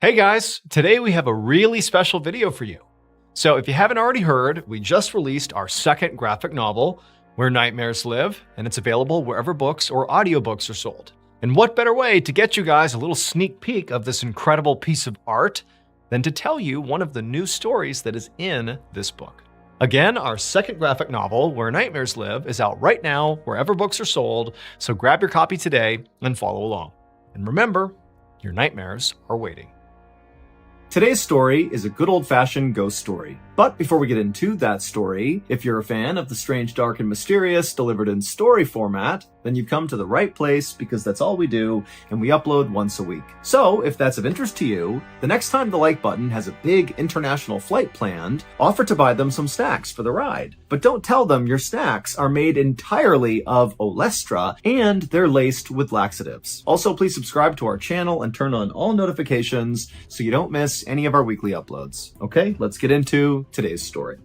Hey guys, today we have a really special video for you. So if you haven't already heard, we just released our second graphic novel, Where Nightmares Live, and it's available wherever books or audiobooks are sold. And what better way to get you guys a little sneak peek of this incredible piece of art than to tell you one of the new stories that is in this book. Again, our second graphic novel, Where Nightmares Live, is out right now wherever books are sold, so grab your copy today and follow along. And remember, your nightmares are waiting. Today's story is a good old-fashioned ghost story. But before we get into that story, if you're a fan of the strange, dark, and mysterious delivered in story format, then you've come to the right place because that's all we do, and we upload once a week. So if that's of interest to you, the next time the like button has a big international flight planned, offer to buy them some snacks for the ride. But don't tell them your snacks are made entirely of Olestra and they're laced with laxatives. Also, please subscribe to our channel and turn on all notifications so you don't miss any of our weekly uploads. Okay, let's get into today's story.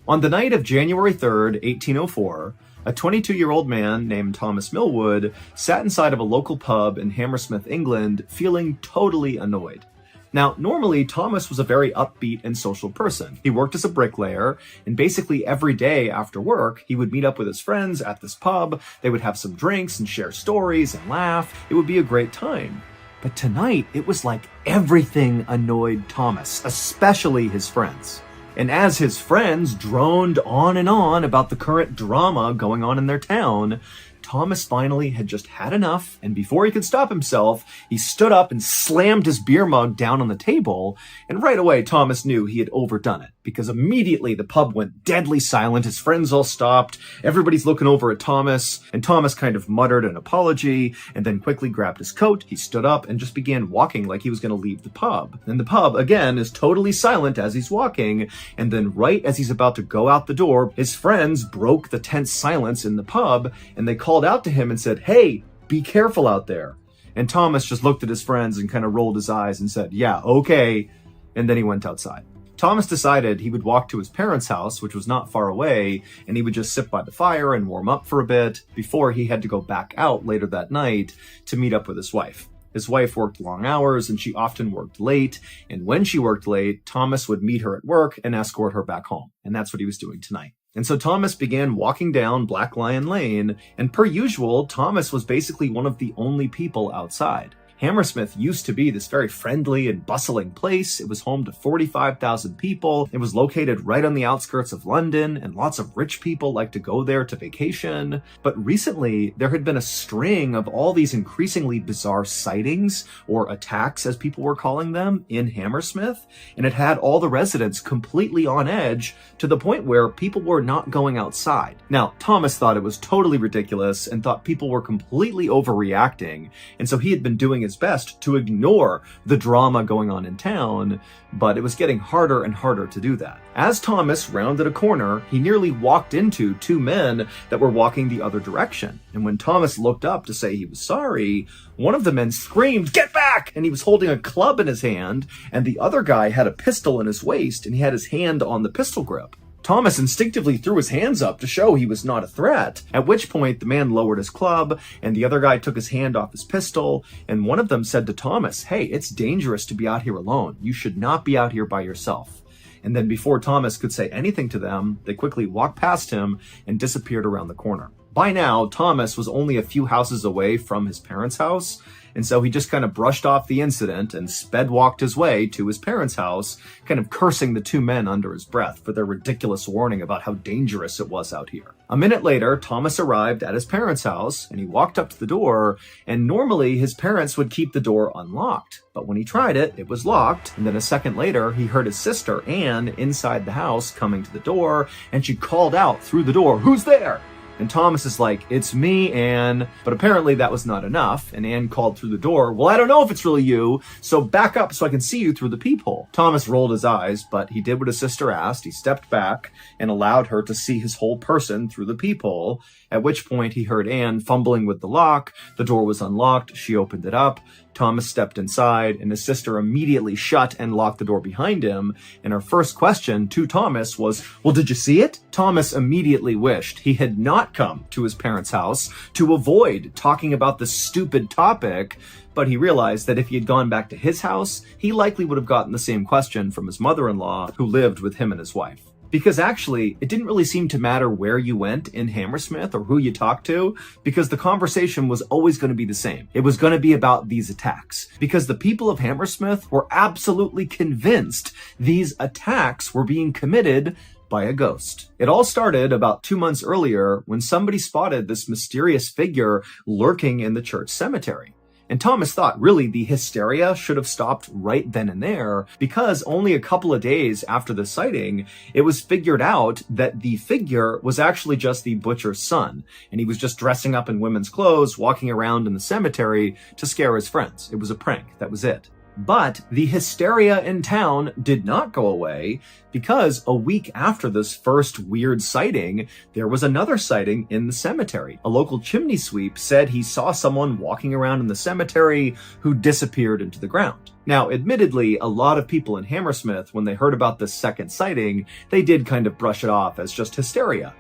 On the night of January 3rd, 1804, a 22-year-old man named Thomas Millwood sat inside of a local pub in Hammersmith, England, feeling totally annoyed. Now, normally, Thomas was a very upbeat and social person. He worked as a bricklayer, and basically every day after work, he would meet up with his friends at this pub. They would have some drinks and share stories and laugh. It would be a great time. But tonight, it was like everything annoyed Thomas, especially his friends. And as his friends droned on and on about the current drama going on in their town, Thomas finally had just had enough, and before he could stop himself, he stood up and slammed his beer mug down on the table, and right away Thomas knew he had overdone it, because immediately the pub went deadly silent, his friends all stopped, everybody's looking over at Thomas, and Thomas kind of muttered an apology, and then quickly grabbed his coat, he stood up, and just began walking like he was going to leave the pub. And the pub, again, is totally silent as he's walking, and then right as he's about to go out the door, his friends broke the tense silence in the pub, and they called out to him and said, "Hey, be careful out there." And Thomas just looked at his friends and kind of rolled his eyes and said, "Yeah, okay." And then he went outside. Thomas decided he would walk to his parents' house, which was not far away, and he would just sit by the fire and warm up for a bit before he had to go back out later that night to meet up with his wife. His wife worked long hours and she often worked late, and when she worked late, Thomas would meet her at work and escort her back home. And that's what he was doing tonight. And so Thomas began walking down Black Lion Lane, and per usual, Thomas was basically one of the only people outside. Hammersmith used to be this very friendly and bustling place. It was home to 45,000 people. It was located right on the outskirts of London, and lots of rich people like to go there to vacation. But recently, there had been a string of all these increasingly bizarre sightings, or attacks as people were calling them, in Hammersmith, and it had all the residents completely on edge to the point where people were not going outside. Now, Thomas thought it was totally ridiculous and thought people were completely overreacting, and so he had been doing his best to ignore the drama going on in town, but it was getting harder and harder to do that. As Thomas rounded a corner, he nearly walked into two men that were walking the other direction. And when Thomas looked up to say he was sorry, one of the men screamed, "Get back!" And he was holding a club in his hand, and the other guy had a pistol in his waist, and he had his hand on the pistol grip. Thomas instinctively threw his hands up to show he was not a threat, at which point the man lowered his club, and the other guy took his hand off his pistol, and one of them said to Thomas, "Hey, it's dangerous to be out here alone. You should not be out here by yourself." And then before Thomas could say anything to them, they quickly walked past him and disappeared around the corner. By now, Thomas was only a few houses away from his parents' house, and so he just kind of brushed off the incident and sped walked his way to his parents' house, kind of cursing the two men under his breath for their ridiculous warning about how dangerous it was out here. A minute later, Thomas arrived at his parents' house, and he walked up to the door, and normally his parents would keep the door unlocked. But when he tried it, it was locked, and then a second later, he heard his sister, Anne, inside the house coming to the door, and she called out through the door, "Who's there?" And Thomas is like, "It's me, Anne." But apparently that was not enough, and Anne called through the door, "Well, I don't know if it's really you, so back up so I can see you through the peephole." Thomas rolled his eyes, but he did what his sister asked. He stepped back and allowed her to see his whole person through the peephole, at which point he heard Anne fumbling with the lock. The door was unlocked. She opened it up, Thomas stepped inside, and his sister immediately shut and locked the door behind him. And her first question to Thomas was, "Well, did you see it?" Thomas immediately wished he had not come to his parents' house to avoid talking about this stupid topic, but he realized that if he had gone back to his house, he likely would have gotten the same question from his mother-in-law, who lived with him and his wife. Because actually, it didn't really seem to matter where you went in Hammersmith or who you talked to, because the conversation was always going to be the same. It was going to be about these attacks, because the people of Hammersmith were absolutely convinced these attacks were being committed by a ghost. It all started about 2 months earlier when somebody spotted this mysterious figure lurking in the church cemetery. And Thomas thought really the hysteria should have stopped right then and there, because only a couple of days after the sighting, it was figured out that the figure was actually just the butcher's son. And he was just dressing up in women's clothes, walking around in the cemetery to scare his friends. It was a prank. That was it. But the hysteria in town did not go away, because a week after this first weird sighting, there was another sighting in the cemetery. A local chimney sweep said he saw someone walking around in the cemetery who disappeared into the ground. Now, admittedly, a lot of people in Hammersmith, when they heard about this second sighting, they did kind of brush it off as just hysteria.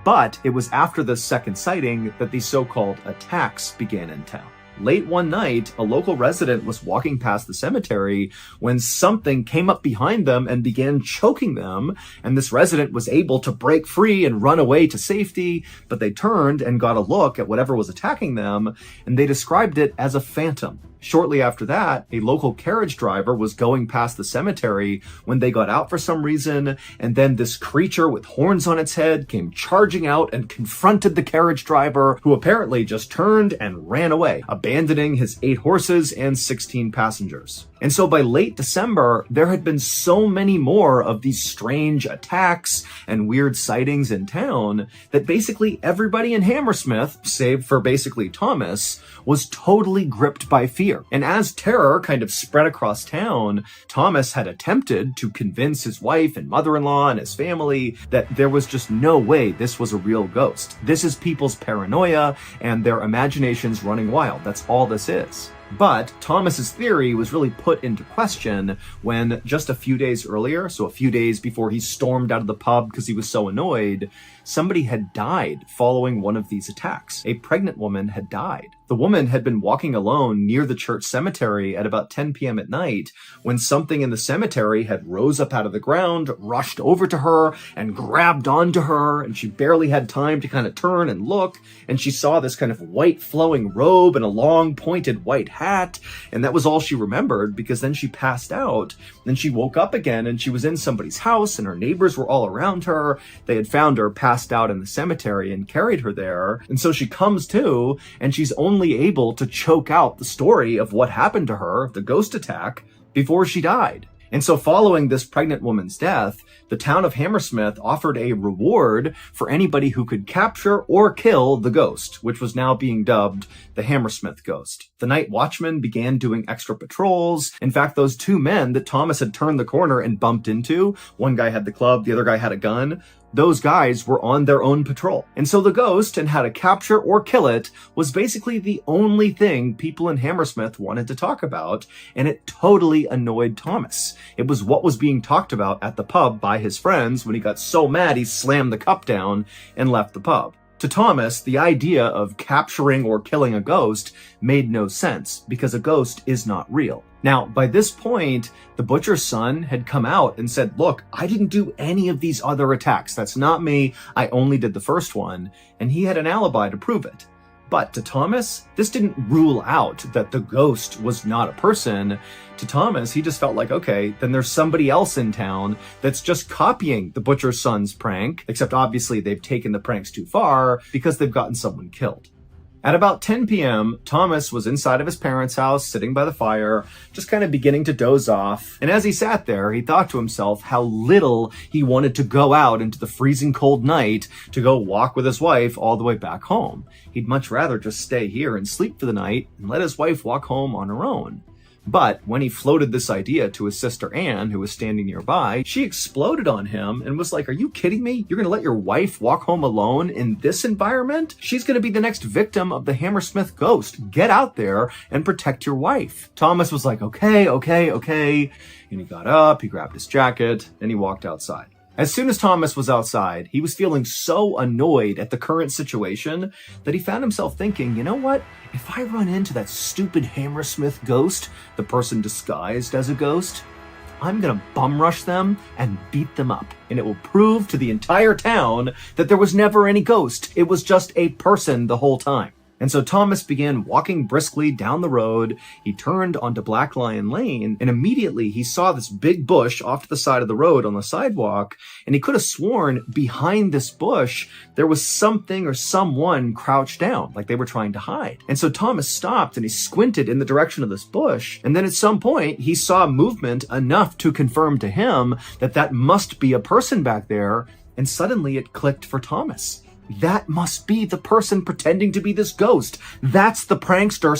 But it was after this second sighting that the so-called attacks began in town. Late one night, a local resident was walking past the cemetery when something came up behind them and began choking them, and this resident was able to break free and run away to safety, but they turned and got a look at whatever was attacking them, and they described it as a phantom. Shortly after that, a local carriage driver was going past the cemetery when they got out for some reason, and then this creature with horns on its head came charging out and confronted the carriage driver, who apparently just turned and ran away, abandoning his 8 horses and 16 passengers. And so by late December, there had been so many more of these strange attacks and weird sightings in town that basically everybody in Hammersmith, save for basically Thomas, was totally gripped by fear. And as terror kind of spread across town, Thomas had attempted to convince his wife and mother-in-law and his family that there was just no way this was a real ghost. This is people's paranoia and their imaginations running wild. That's all this is. But Thomas's theory was really put into question when just a few days earlier, so a few days before he stormed out of the pub because he was so annoyed, somebody had died following one of these attacks. A pregnant woman had died. The woman had been walking alone near the church cemetery at about 10 p.m. at night when something in the cemetery had rose up out of the ground, rushed over to her, and grabbed onto her, and she barely had time to kind of turn and look, and she saw this kind of white flowing robe and a long pointed white hat, and that was all she remembered, because then she passed out. Then she woke up again, and she was in somebody's house, and her neighbors were all around her. They had found her passed out in the cemetery and carried her there, and so she comes to, and she's only able to choke out the story of what happened to her, the ghost attack, before she died. And so following this pregnant woman's death, the town of Hammersmith offered a reward for anybody who could capture or kill the ghost, which was now being dubbed the Hammersmith Ghost. The night watchmen began doing extra patrols. In fact, those 2 men that Thomas had turned the corner and bumped into, one guy had the club, the other guy had a gun, those guys were on their own patrol. And so the ghost and how to capture or kill it was basically the only thing people in Hammersmith wanted to talk about, and it totally annoyed Thomas. It was what was being talked about at the pub by his friends when he got so mad he slammed the cup down and left the pub. To Thomas, the idea of capturing or killing a ghost made no sense, because a ghost is not real. Now, by this point, the butcher's son had come out and said, "Look, I didn't do any of these other attacks. That's not me. I only did the first one." And he had an alibi to prove it. But to Thomas, this didn't rule out that the ghost was not a person. To Thomas, he just felt like, okay, then there's somebody else in town that's just copying the butcher's son's prank, except obviously they've taken the pranks too far because they've gotten someone killed. At about 10 p.m., Thomas was inside of his parents' house, sitting by the fire, just kind of beginning to doze off. And as he sat there, he thought to himself how little he wanted to go out into the freezing cold night to go walk with his wife all the way back home. He'd much rather just stay here and sleep for the night and let his wife walk home on her own. But when he floated this idea to his sister Anne, who was standing nearby, she exploded on him and was like, "Are you kidding me? You're gonna let your wife walk home alone in this environment? She's gonna be the next victim of the Hammersmith ghost. Get out there and protect your wife." Thomas was like, okay. And he got up, he grabbed his jacket, and he walked outside. As soon as Thomas was outside, he was feeling so annoyed at the current situation that he found himself thinking, you know what? If I run into that stupid Hammersmith ghost, the person disguised as a ghost, I'm gonna bum rush them and beat them up. And it will prove to the entire town that there was never any ghost. It was just a person the whole time. And so Thomas began walking briskly down the road. He turned onto Black Lion Lane, and immediately he saw this big bush off to the side of the road on the sidewalk, and he could have sworn behind this bush there was something or someone crouched down, like they were trying to hide. And so Thomas stopped and he squinted in the direction of this bush, and then at some point he saw movement enough to confirm to him that that must be a person back there, and suddenly it clicked for Thomas. That must be the person pretending to be this ghost. That's the prankster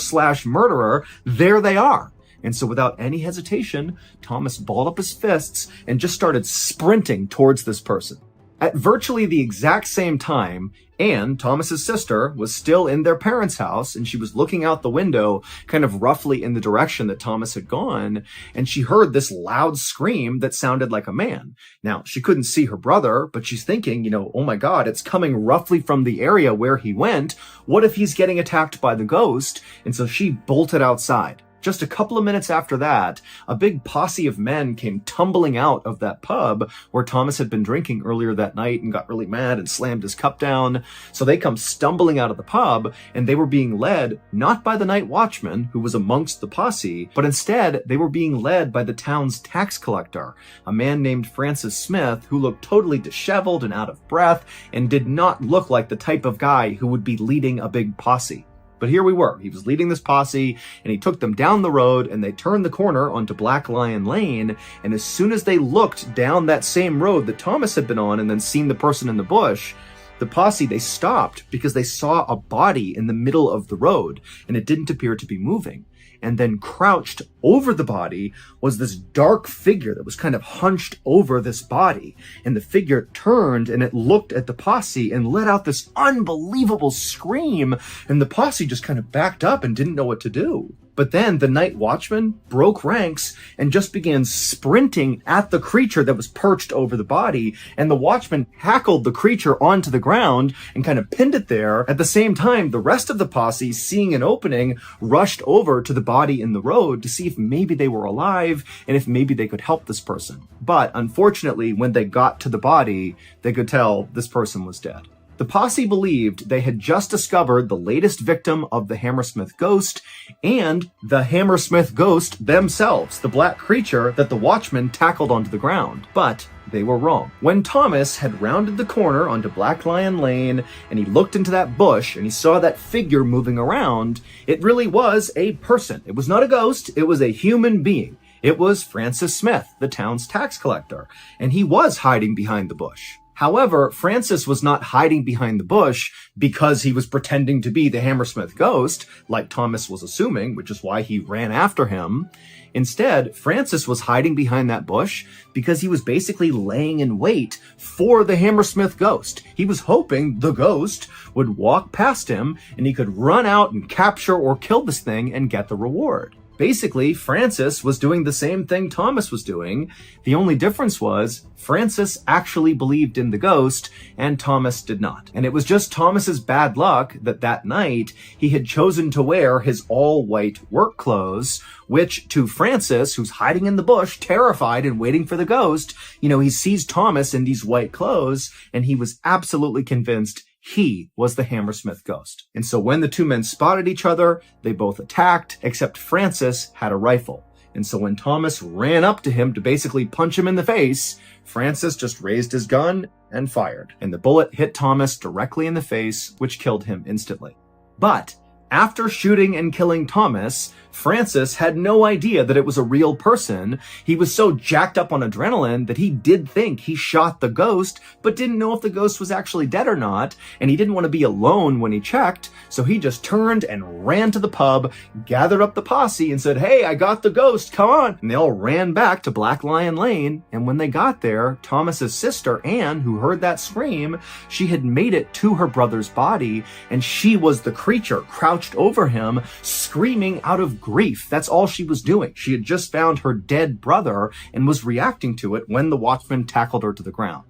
/ murderer. There they are. And so without any hesitation, Thomas balled up his fists and just started sprinting towards this person. At virtually the exact same time, Anne, Thomas's sister, was still in their parents' house, and she was looking out the window kind of roughly in the direction that Thomas had gone, and she heard this loud scream that sounded like a man. Now, she couldn't see her brother, but she's thinking, oh my God, it's coming roughly from the area where he went. What if he's getting attacked by the ghost? And so she bolted outside. Just a couple of minutes after that, a big posse of men came tumbling out of that pub where Thomas had been drinking earlier that night and got really mad and slammed his cup down. So they come stumbling out of the pub, and they were being led not by the night watchman, who was amongst the posse, but instead they were being led by the town's tax collector, a man named Francis Smith, who looked totally disheveled and out of breath and did not look like the type of guy who would be leading a big posse. But here we were. He was leading this posse, and he took them down the road, and they turned the corner onto Black Lion Lane, and as soon as they looked down that same road that Thomas had been on and then seen the person in the bush, the posse, they stopped because they saw a body in the middle of the road, and it didn't appear to be moving. And then crouched over the body was this dark figure that was kind of hunched over this body. And the figure turned and it looked at the posse and let out this unbelievable scream. And the posse just kind of backed up and didn't know what to do. But then the night watchman broke ranks and just began sprinting at the creature that was perched over the body. And the watchman tackled the creature onto the ground and kind of pinned it there. At the same time, the rest of the posse, seeing an opening, rushed over to the body in the road to see if maybe they were alive and if maybe they could help this person. But unfortunately, when they got to the body, they could tell this person was dead. The posse believed they had just discovered the latest victim of the Hammersmith ghost and the Hammersmith ghost themselves, the black creature that the watchman tackled onto the ground. But they were wrong. When Thomas had rounded the corner onto Black Lion Lane and he looked into that bush and he saw that figure moving around, it really was a person. It was not a ghost, it was a human being. It was Francis Smith, the town's tax collector, and he was hiding behind the bush. However, Francis was not hiding behind the bush because he was pretending to be the Hammersmith ghost, like Thomas was assuming, which is why he ran after him. Instead, Francis was hiding behind that bush because he was basically laying in wait for the Hammersmith ghost. He was hoping the ghost would walk past him and he could run out and capture or kill this thing and get the reward. Basically, Francis was doing the same thing Thomas was doing. The only difference was Francis actually believed in the ghost and Thomas did not. And it was just Thomas's bad luck that that night he had chosen to wear his all-white work clothes, which to Francis, who's hiding in the bush, terrified and waiting for the ghost, he sees Thomas in these white clothes and he was absolutely convinced he was the Hammersmith ghost. And so when the two men spotted each other, they both attacked, except Francis had a rifle. And so when Thomas ran up to him to basically punch him in the face, Francis just raised his gun and fired. And the bullet hit Thomas directly in the face, which killed him instantly. But after shooting and killing Thomas, Francis had no idea that it was a real person. He was so jacked up on adrenaline that he did think he shot the ghost, but didn't know if the ghost was actually dead or not, and he didn't want to be alone when he checked, so he just turned and ran to the pub, gathered up the posse, and said, "Hey, I got the ghost, come on!" And they all ran back to Black Lion Lane, and when they got there, Thomas's sister, Anne, who heard that scream, she had made it to her brother's body, and she was the creature crouched over him, screaming out of grief. That's all she was doing. She had just found her dead brother and was reacting to it when the watchman tackled her to the ground.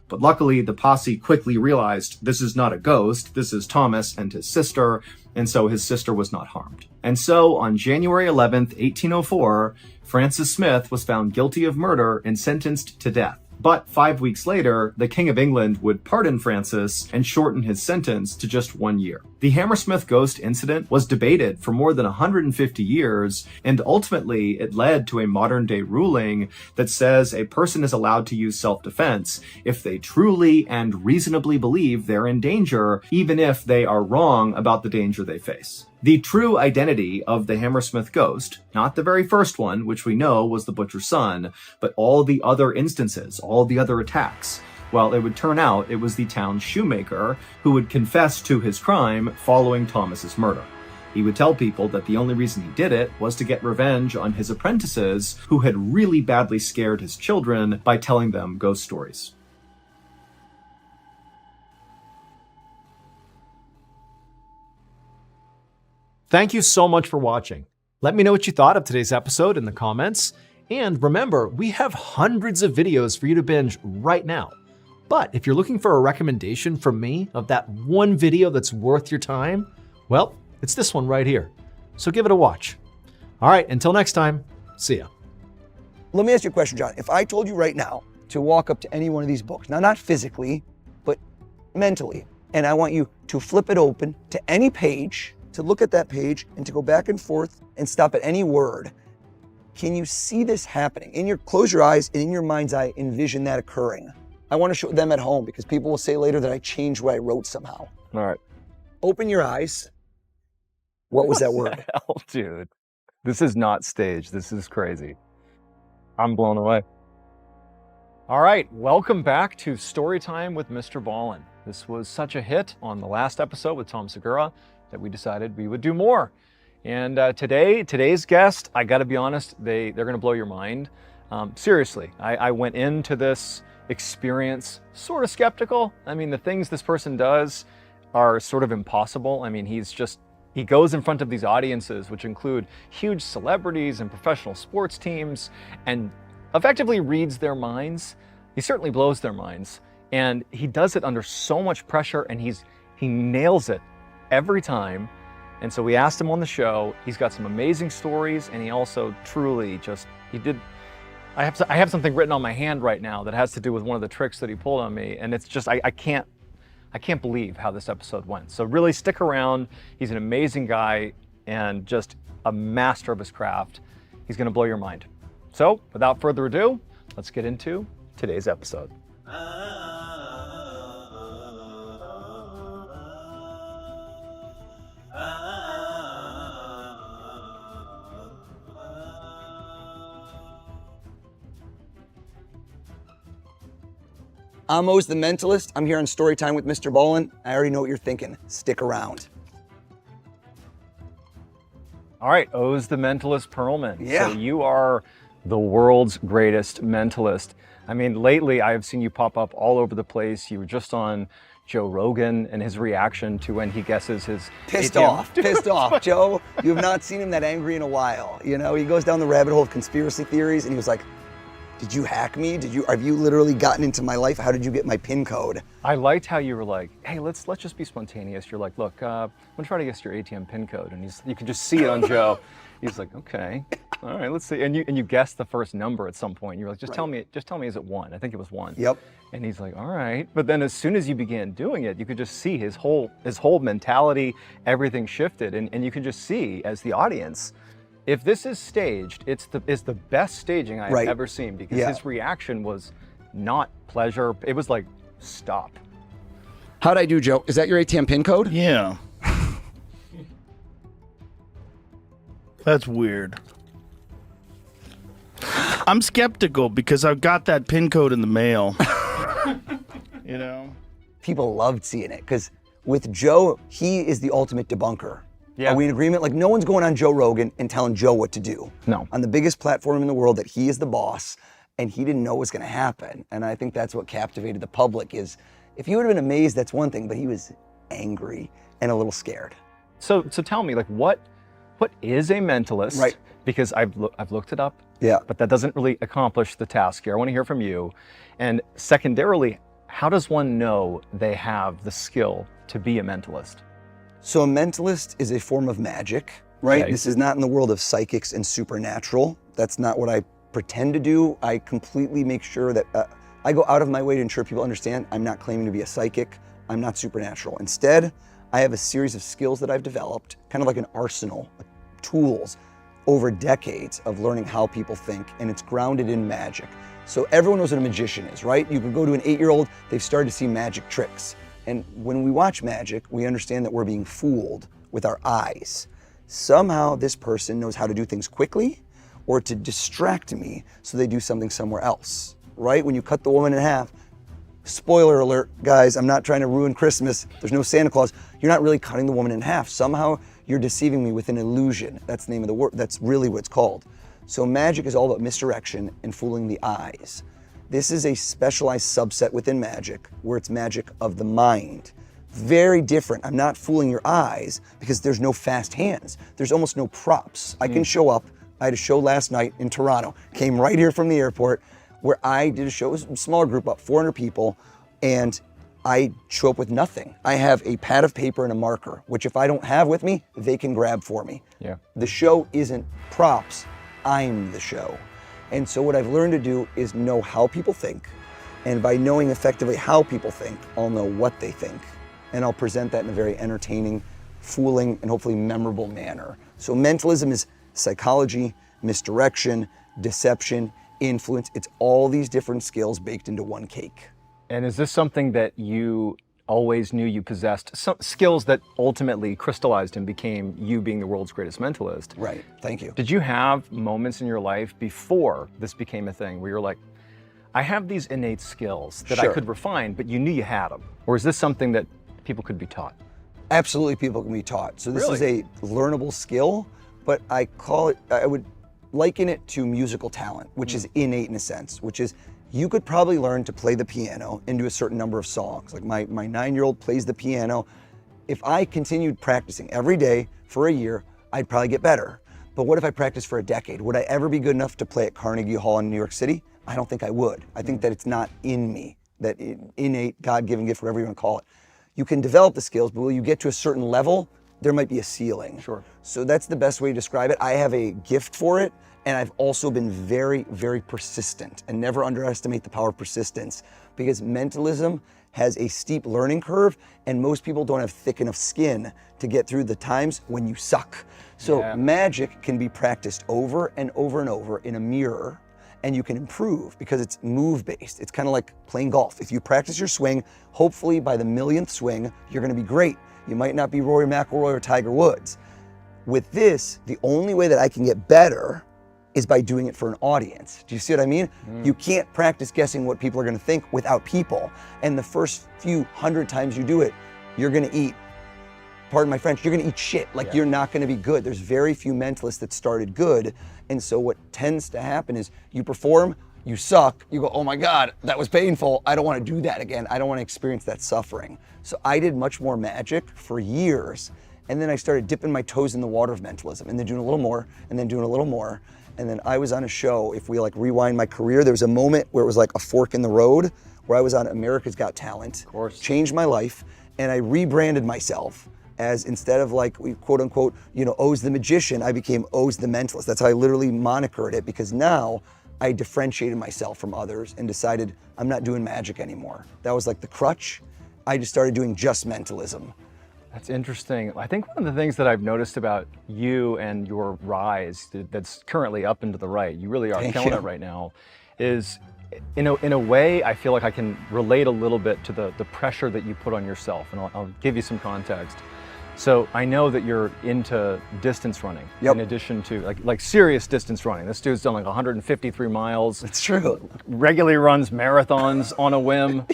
But luckily, the posse quickly realized this is not a ghost, this is Thomas and his sister, and so his sister was not harmed. And so, on January 11th, 1804, Francis Smith was found guilty of murder and sentenced to death. But 5 weeks later, the King of England would pardon Francis and shorten his sentence to just 1 year. The Hammersmith ghost incident was debated for more than 150 years, and ultimately it led to a modern-day ruling that says a person is allowed to use self-defense if they truly and reasonably believe they're in danger, even if they are wrong about the danger they face. The true identity of the Hammersmith ghost, not the very first one, which we know was the butcher's son, but all the other instances, all the other attacks, well, it would turn out it was the town's shoemaker who would confess to his crime following Thomas's murder. He would tell people that the only reason he did it was to get revenge on his apprentices who had really badly scared his children by telling them ghost stories. Thank you so much for watching. Let me know what you thought of today's episode in the comments. And remember, we have hundreds of videos for you to binge right now. But if you're looking for a recommendation from me of that one video that's worth your time, well, it's this one right here. So give it a watch. All right, until next time, see ya. Let me ask you a question, John. If I told you right now to walk up to any one of these books, now not physically, but mentally, and I want you to flip it open to any page, to look at that page and to go back and forth and stop at any word. Can you see this happening? Close your eyes and in your mind's eye, envision that occurring. I want to show them at home because people will say later that I changed what I wrote somehow. All right. Open your eyes. What was that word? Hell, dude. This is not staged. This is crazy. I'm blown away. All right, welcome back to Storytime with MrBallen. This was such a hit on the last episode with Tom Segura that we decided we would do more. And today's guest, I gotta be honest, they're gonna blow your mind. Seriously, I went into this experience sort of skeptical. I mean, the things this person does are sort of impossible. I mean, he goes in front of these audiences, which include huge celebrities and professional sports teams, and effectively reads their minds. He certainly blows their minds. And he does it under so much pressure, and he nails it every time. And so we asked him on the show. He's got some amazing stories, and he also truly I have something written on my hand right now that has to do with one of the tricks that he pulled on me, and it's just, I can't believe how this episode went. So really stick around. He's an amazing guy and just a master of his craft. He's gonna blow your mind. So without further ado, let's get into today's episode. I'm Oz the Mentalist. I'm here on Storytime with MrBallen. I already know what you're thinking. Stick around. All right, Oz the Mentalist Perlman. Yeah. So you are the world's greatest mentalist. I mean, lately I have seen you pop up all over the place. You were just on Joe Rogan and his reaction to when he guesses his Pissed ATM. off. Joe, you have not seen him that angry in a while. You know, he goes down the rabbit hole of conspiracy theories and he was like, did you hack me? Have you literally gotten into my life? How did you get my PIN code? I liked how you were like, hey, let's just be spontaneous. You're like, look, I'm gonna try to guess your ATM PIN code. And you can just see it on Joe. He's like, okay, all right, let's see. And you guessed the first number at some point. You're like, just tell me, is it 1? I think it was 1. Yep. And he's like, all right. But then as soon as you began doing it, you could just see his whole mentality, everything shifted. And you can just see as the audience, if this is staged, it's the best staging I've ever seen, because his reaction was not pleasure. It was like, stop. How'd I do, Joe? Is that your ATM PIN code? Yeah. That's weird. I'm skeptical because I've got that pin code in the mail. You know? People loved seeing it because with Joe, he is the ultimate debunker. Yeah. Are we in agreement? Like, no one's going on Joe Rogan and telling Joe what to do. No. On the biggest platform in the world, that he is the boss, and he didn't know what was going to happen. And I think that's what captivated the public. Is if you would have been amazed, that's one thing, but he was angry and a little scared. So tell me, like, what is a mentalist? Right. Because I've looked it up. Yeah. But that doesn't really accomplish the task here. I want to hear from you. And secondarily, how does one know they have the skill to be a mentalist? So a mentalist is a form of magic, right? Okay. This is not in the world of psychics and supernatural. That's not what I pretend to do. I completely make sure that I go out of my way to ensure people understand I'm not claiming to be a psychic. I'm not supernatural. Instead, I have a series of skills that I've developed, kind of like an arsenal, tools over decades of learning how people think, and it's grounded in magic. So everyone knows what a magician is, right? You can go to an 8-year-old, they've started to see magic tricks. And when we watch magic, we understand that we're being fooled with our eyes. Somehow this person knows how to do things quickly or to distract me so they do something somewhere else, right? When you cut the woman in half, spoiler alert, guys, I'm not trying to ruin Christmas. There's no Santa Claus. You're not really cutting the woman in half. Somehow you're deceiving me with an illusion. That's the name of the word. That's really what it's called. So magic is all about misdirection and fooling the eyes. This is a specialized subset within magic where it's magic of the mind. Very different. I'm not fooling your eyes because there's no fast hands. There's almost no props. I can show up. I had a show last night in Toronto. Came right here from the airport where I did a show. It was a smaller group, about 400 people, and I show up with nothing. I have a pad of paper and a marker, which if I don't have with me, they can grab for me. Yeah. The show isn't props. I'm the show. And so what I've learned to do is know how people think. And by knowing effectively how people think, I'll know what they think. And I'll present that in a very entertaining, fooling, and hopefully memorable manner. So mentalism is psychology, misdirection, deception, influence. It's all these different skills baked into one cake. And is this something that you always knew you possessed? Some skills that ultimately crystallized and became you being the world's greatest mentalist. Right, thank you. Did you have moments in your life before this became a thing where you're like, I have these innate skills that I Sure. could refine, but you knew you had them? Or is this something that people could be taught? Absolutely, people can be taught. So this is Really? a learnable skill, but I would liken it to musical talent, which is innate in a sense, which is you could probably learn to play the piano and do a certain number of songs. Like my 9-year-old plays the piano. If I continued practicing every day for a year, I'd probably get better. But what if I practiced for a decade? Would I ever be good enough to play at Carnegie Hall in New York City? I don't think I would. I think that it's not in me, that innate, God-given gift, whatever you want to call it. You can develop the skills, but will you get to a certain level, there might be a ceiling. Sure. So that's the best way to describe it. I have a gift for it, and I've also been very, very persistent, and never underestimate the power of persistence, because mentalism has a steep learning curve, and most people don't have thick enough skin to get through the times when you suck. So Yeah. magic can be practiced over and over and over in a mirror, and you can improve because it's move-based. It's kind of like playing golf. If you practice your swing, hopefully by the millionth swing, you're gonna be great. You might not be Rory McIlroy or Tiger Woods. With this, the only way that I can get better is by doing it for an audience. Do you see what I mean? You can't practice guessing what people are gonna think without people. And the first few 100 times you do it, you're gonna eat, pardon my French, you're gonna eat shit. Like you're not gonna be good. There's very few mentalists that started good. And so what tends to happen is you perform, you suck, you go, oh my God, that was painful. I don't wanna do that again. I don't wanna experience that suffering. So I did much more magic for years. And then I started dipping my toes in the water of mentalism and then doing a little more and then doing a little more. And then I was on a show, if we like rewind my career, there was a moment where it was like a fork in the road where I was on America's Got Talent. Of course. Changed my life, and I rebranded myself as, instead of like, we quote unquote, O's the magician, I became O's the mentalist. That's how I literally monikered it, because now I differentiated myself from others and decided I'm not doing magic anymore. That was like the crutch. I just started doing just mentalism. That's interesting. I think one of the things that I've noticed about you and your rise that's currently up and to the right, you really are Thank killing you. it right now, is in a way I feel like I can relate a little bit to the pressure that you put on yourself, and I'll give you some context. So I know that you're into distance running Yep. in addition to like serious distance running. This dude's done like 153 miles. It's true. Regularly runs marathons on a whim.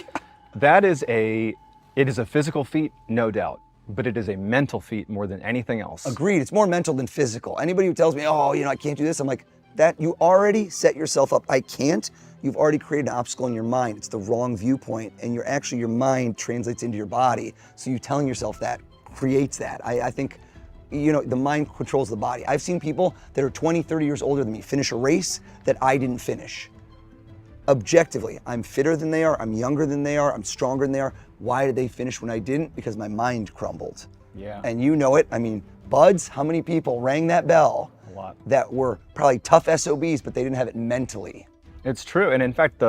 It is a physical feat, no doubt, but it is a mental feat more than anything else. Agreed. It's more mental than physical. Anybody who tells me, oh, I can't do this, I'm like, that you already set yourself up. I can't. You've already created an obstacle in your mind. It's the wrong viewpoint, and your mind translates into your body. So you telling yourself that creates that. I think, the mind controls the body. I've seen people that are 20, 30 years older than me finish a race that I didn't finish. Objectively, I'm fitter than they are, I'm younger than they are, I'm stronger than they are. Why did they finish when I didn't? Because my mind crumbled. Yeah. And you know it. I mean, buds, how many people rang that bell? A lot. That were probably tough SOBs, but they didn't have it mentally. It's true, and in fact,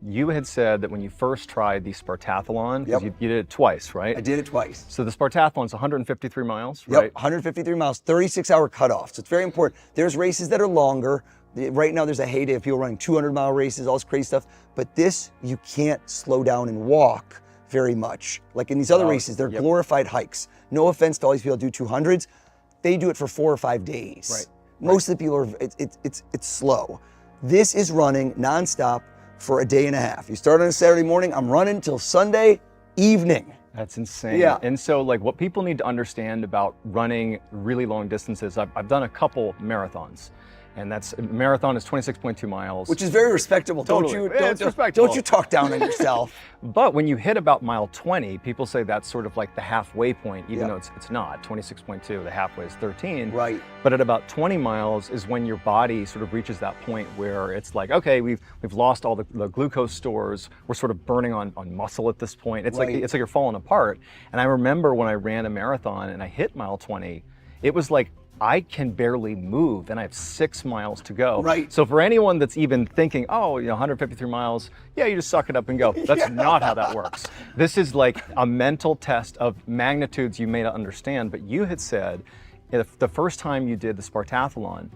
you had said that when you first tried the Spartathlon, 'cause Yep. you did it twice, right? I did it twice. So the Spartathlon's 153 miles, Yep, right? 153 miles, 36-hour cutoff. So it's very important. There's races that are longer. Right now, there's a heyday of people running 200-mile races, all this crazy stuff. But this, you can't slow down and walk very much. Like in these other races, they're yep. glorified hikes. No offense to all these people who do 200s. They do it for 4 or 5 days. Right. Most of the people are, it's slow. This is running nonstop for a day and a half. You start on a Saturday morning, I'm running till Sunday evening. That's insane. Yeah. And so like what people need to understand about running really long distances, I've done a couple marathons. And marathon is 26.2 miles. Which is very respectable. Totally. It's respectable. Don't you talk down on yourself. But when you hit about mile 20, people say that's sort of like the halfway point, even though it's not. 26.2, the halfway is 13. Right. But at about 20 miles is when your body sort of reaches that point where it's like, okay, we've lost all the glucose stores. We're sort of burning on muscle at this point. It's like you're falling apart. And I remember when I ran a marathon and I hit mile 20, it was like, I can barely move and I have 6 miles to go. Right. So for anyone that's even thinking, 153 miles, you just suck it up and go. That's not how that works. This is like a mental test of magnitudes you may not understand, but you had said if the first time you did the Spartathlon,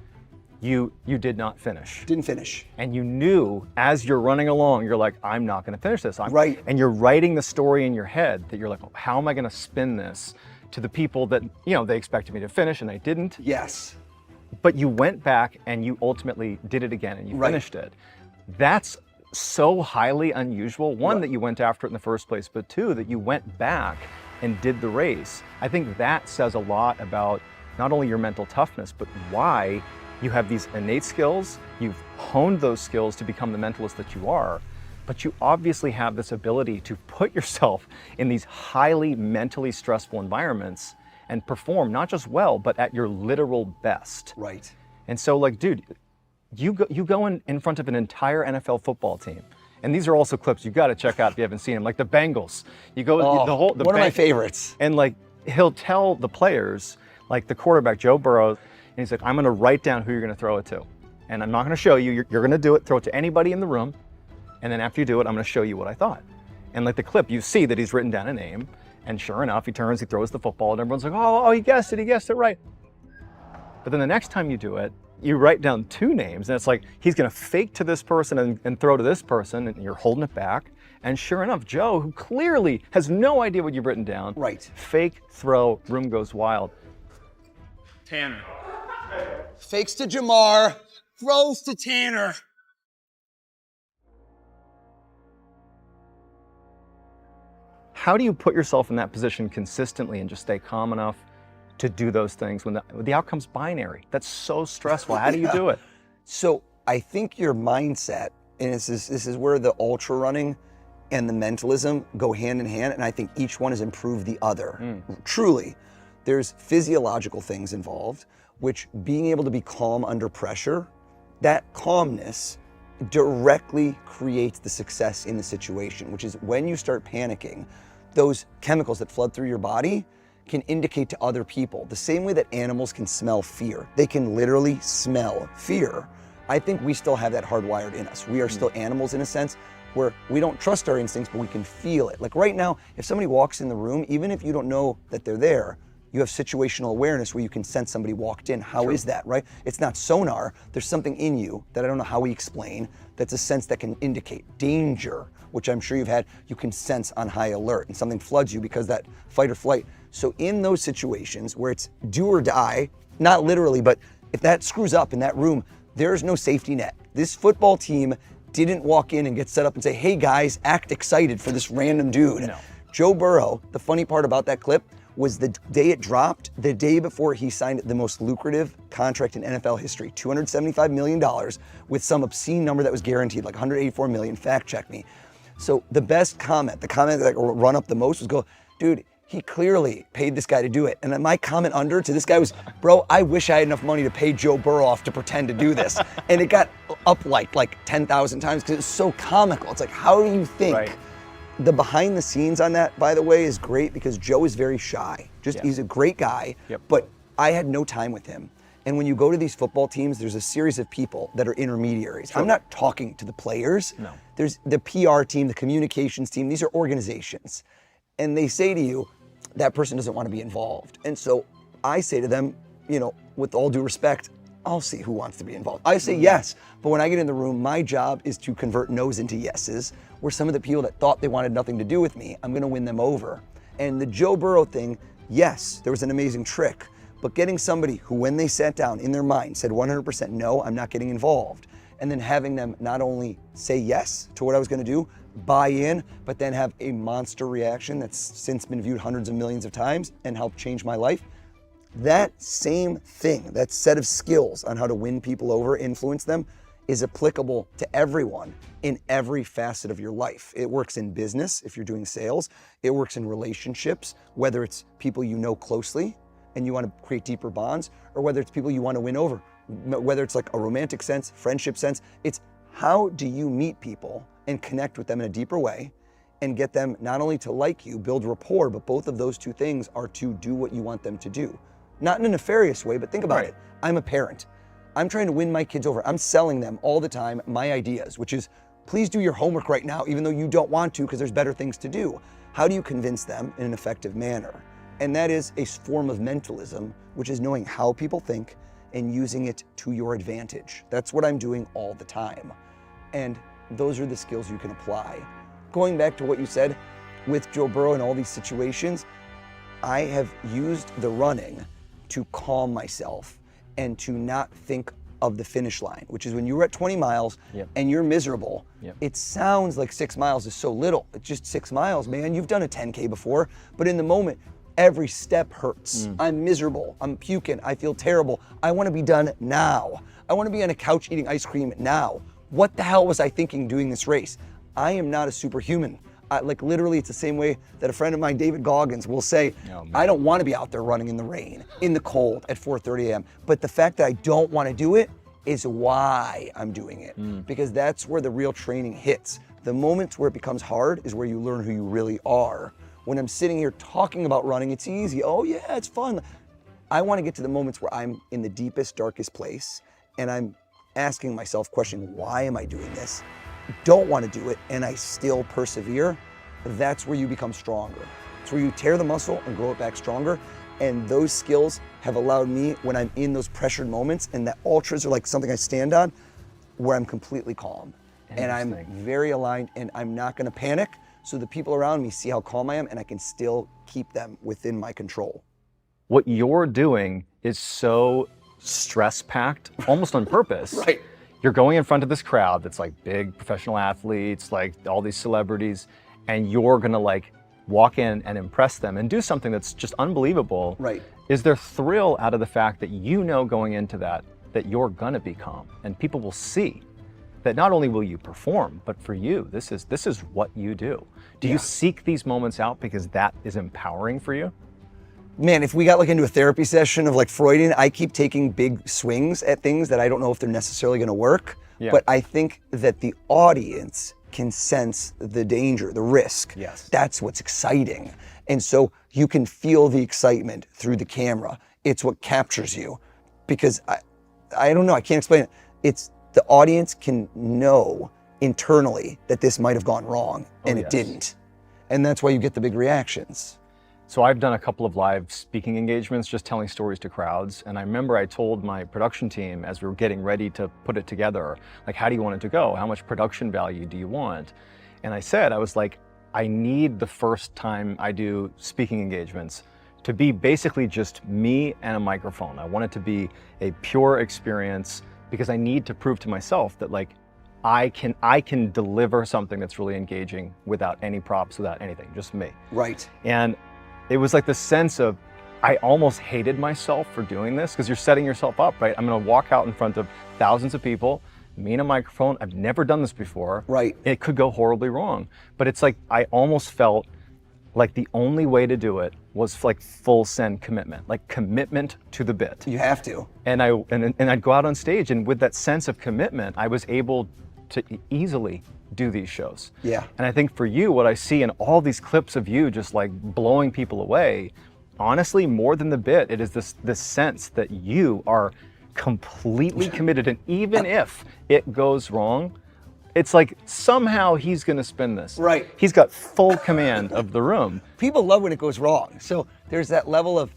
you did not finish. Didn't finish. And you knew as you're running along, you're like, I'm not gonna finish this. Right. And you're writing the story in your head that you're like, how am I gonna spin this to the people that, they expected me to finish and I didn't. Yes. But you went back and you ultimately did it again and you finished it. That's so highly unusual. One, that you went after it in the first place, but two, that you went back and did the race. I think that says a lot about not only your mental toughness, but why you have these innate skills, you've honed those skills to become the mentalist that you are, but you obviously have this ability to put yourself in these highly mentally stressful environments and perform not just well, but at your literal best. Right. And so like, dude, you go in front of an entire NFL football team. And these are also clips you gotta check out if you haven't seen them, like the Bengals. You go, one of my favorites. And like, he'll tell the players, like the quarterback, Joe Burrow, and he's like, I'm gonna write down who you're gonna throw it to. And I'm not gonna show you, you're gonna do it, throw it to anybody in the room. And then after you do it, I'm gonna show you what I thought. And like the clip, you see that he's written down a name, and sure enough, he turns, he throws the football, and everyone's like, oh, he guessed it right. But then the next time you do it, you write down 2 names, and it's like, he's gonna fake to this person and throw to this person, and you're holding it back. And sure enough, Joe, who clearly has no idea what you've written down, fake, throw, room goes wild. Tanner. Fakes to Jamar, throws to Tanner. How do you put yourself in that position consistently and just stay calm enough to do those things when the outcome's binary? That's so stressful. How do you do it? So I think your mindset, and this is where the ultra running and the mentalism go hand in hand, and I think each one has improved the other. Truly, there's physiological things involved, which being able to be calm under pressure, that calmness directly creates the success in the situation, which is when you start panicking, those chemicals that flood through your body can indicate to other people, the same way that animals can smell fear. They can literally smell fear. I think we still have that hardwired in us. We are still animals in a sense where we don't trust our instincts, but we can feel it. Like right now, if somebody walks in the room, even if you don't know that they're there, you have situational awareness where you can sense somebody walked in. How is that, right? It's not sonar. There's something in you that I don't know how we explain, that's a sense that can indicate danger, which I'm sure you've had. You can sense on high alert and something floods you because that fight or flight. So in those situations where it's do or die, not literally, but if that screws up in that room, there's no safety net. This football team didn't walk in and get set up and say, hey guys, act excited for this random dude. No. Joe Burrow, the funny part about that clip was the day it dropped, the day before he signed the most lucrative contract in NFL history, $275 million with some obscene number that was guaranteed, like $184 million, fact check me. So the best comment, the comment that run up the most was go, dude, he clearly paid this guy to do it. And then my comment under to this guy was, bro, I wish I had enough money to pay Joe Burrow off to pretend to do this. And it got up like 10,000 times because it's so comical. It's like, how do you think? Right. The behind the scenes on that, by the way, is great because Joe is very shy. He's a great guy, but I had no time with him. And when you go to these football teams, there's a series of people that are intermediaries. I'm not talking to the players. No. There's the PR team, the communications team. These are organizations. And they say to you, that person doesn't want to be involved. And so I say to them, you know, with all due respect, I'll see who wants to be involved. I say yes, but when I get in the room, my job is to convert no's into yeses, where some of the people that thought they wanted nothing to do with me, I'm gonna win them over. And the Joe Burrow thing, yes, there was an amazing trick, but getting somebody who, when they sat down in their mind, said 100% no, I'm not getting involved, and then having them not only say yes to what I was gonna do, buy in, but then have a monster reaction that's since been viewed hundreds of millions of times and helped change my life. That same thing, that set of skills on how to win people over, influence them, is applicable to everyone in every facet of your life. It works in business if you're doing sales. It works in relationships, whether it's people you know closely and you want to create deeper bonds, or whether it's people you want to win over, whether it's like a romantic sense, friendship sense. It's how do you meet people and connect with them in a deeper way and get them not only to like you, build rapport, but both of those two things are to do what you want them to do. Not in a nefarious way, but think about it. I'm a parent. I'm trying to win my kids over. I'm selling them all the time my ideas, which is, please do your homework right now, even though you don't want to because there's better things to do. How do you convince them in an effective manner? And that is a form of mentalism, which is knowing how people think and using it to your advantage. That's what I'm doing all the time. And those are the skills you can apply. Going back to what you said with Joe Burrow and all these situations, I have used the running to calm myself and to not think of the finish line, which is when you're at 20 miles and you're miserable. It sounds like 6 miles is so little. It's just 6 miles, man. You've done a 10K before, but in the moment, every step hurts. I'm miserable. I'm puking. I feel terrible. I want to be done now. I want to be on a couch eating ice cream now. What the hell was I thinking doing this race? I am not a superhuman. Like literally, it's the same way that a friend of mine, David Goggins, will say, I don't want to be out there running in the rain, in the cold at 4:30 a.m. But the fact that I don't want to do it is why I'm doing it. Because that's where the real training hits. The moments where it becomes hard is where you learn who you really are. When I'm sitting here talking about running, it's easy. Oh yeah, it's fun. I want to get to the moments where I'm in the deepest, darkest place and I'm asking myself, questioning, why am I doing this? Don't want to do it and I still persevere. That's where you become stronger. It's where you tear the muscle and grow it back stronger. And those skills have allowed me, when I'm in those pressured moments and that ultras are like something I stand on, where I'm completely calm and I'm very aligned and I'm not going to panic. So the people around me see how calm I am and I can still keep them within my control. What you're doing is so stress-packed, almost on purpose. Right. You're going in front of this crowd that's like big professional athletes, like all these celebrities, and you're gonna like walk in and impress them and do something that's just unbelievable. Right. Is there thrill out of the fact that you know going into that you're gonna be calm and people will see that not only will you perform, but for you, this is what you do. Do you seek these moments out because that is empowering for you? Man, if we got like into a therapy session of like Freudian, I keep taking big swings at things that I don't know if they're necessarily gonna work, but I think that the audience can sense the danger, the risk. Yes. That's what's exciting. And so you can feel the excitement through the camera. It's what captures you. Because I don't know, I can't explain it. It's the audience can know internally that this might have gone wrong and it didn't. And that's why you get the big reactions. So I've done a couple of live speaking engagements, just telling stories to crowds. And I remember I told my production team as we were getting ready to put it together, like, how do you want it to go? How much production value do you want? And I said, I was like, I need the first time I do speaking engagements to be basically just me and a microphone. I want it to be a pure experience because I need to prove to myself that like, I can deliver something that's really engaging without any props, without anything, just me. Right. And it was like the sense of, I almost hated myself for doing this because you're setting yourself up, right? I'm gonna walk out in front of thousands of people, me and a microphone. I've never done this before. Right. It could go horribly wrong. But it's like, I almost felt like the only way to do it was like full send commitment, like commitment to the bit. You have to. And I'd go out on stage, and with that sense of commitment, I was able to easily do these shows. Yeah. And I think for you, what I see in all these clips of you just like blowing people away, honestly, more than the bit, it is this sense that you are completely committed. And even if it goes wrong, it's like somehow he's gonna spin this. Right. He's got full command of the room. People love when it goes wrong. So there's that level of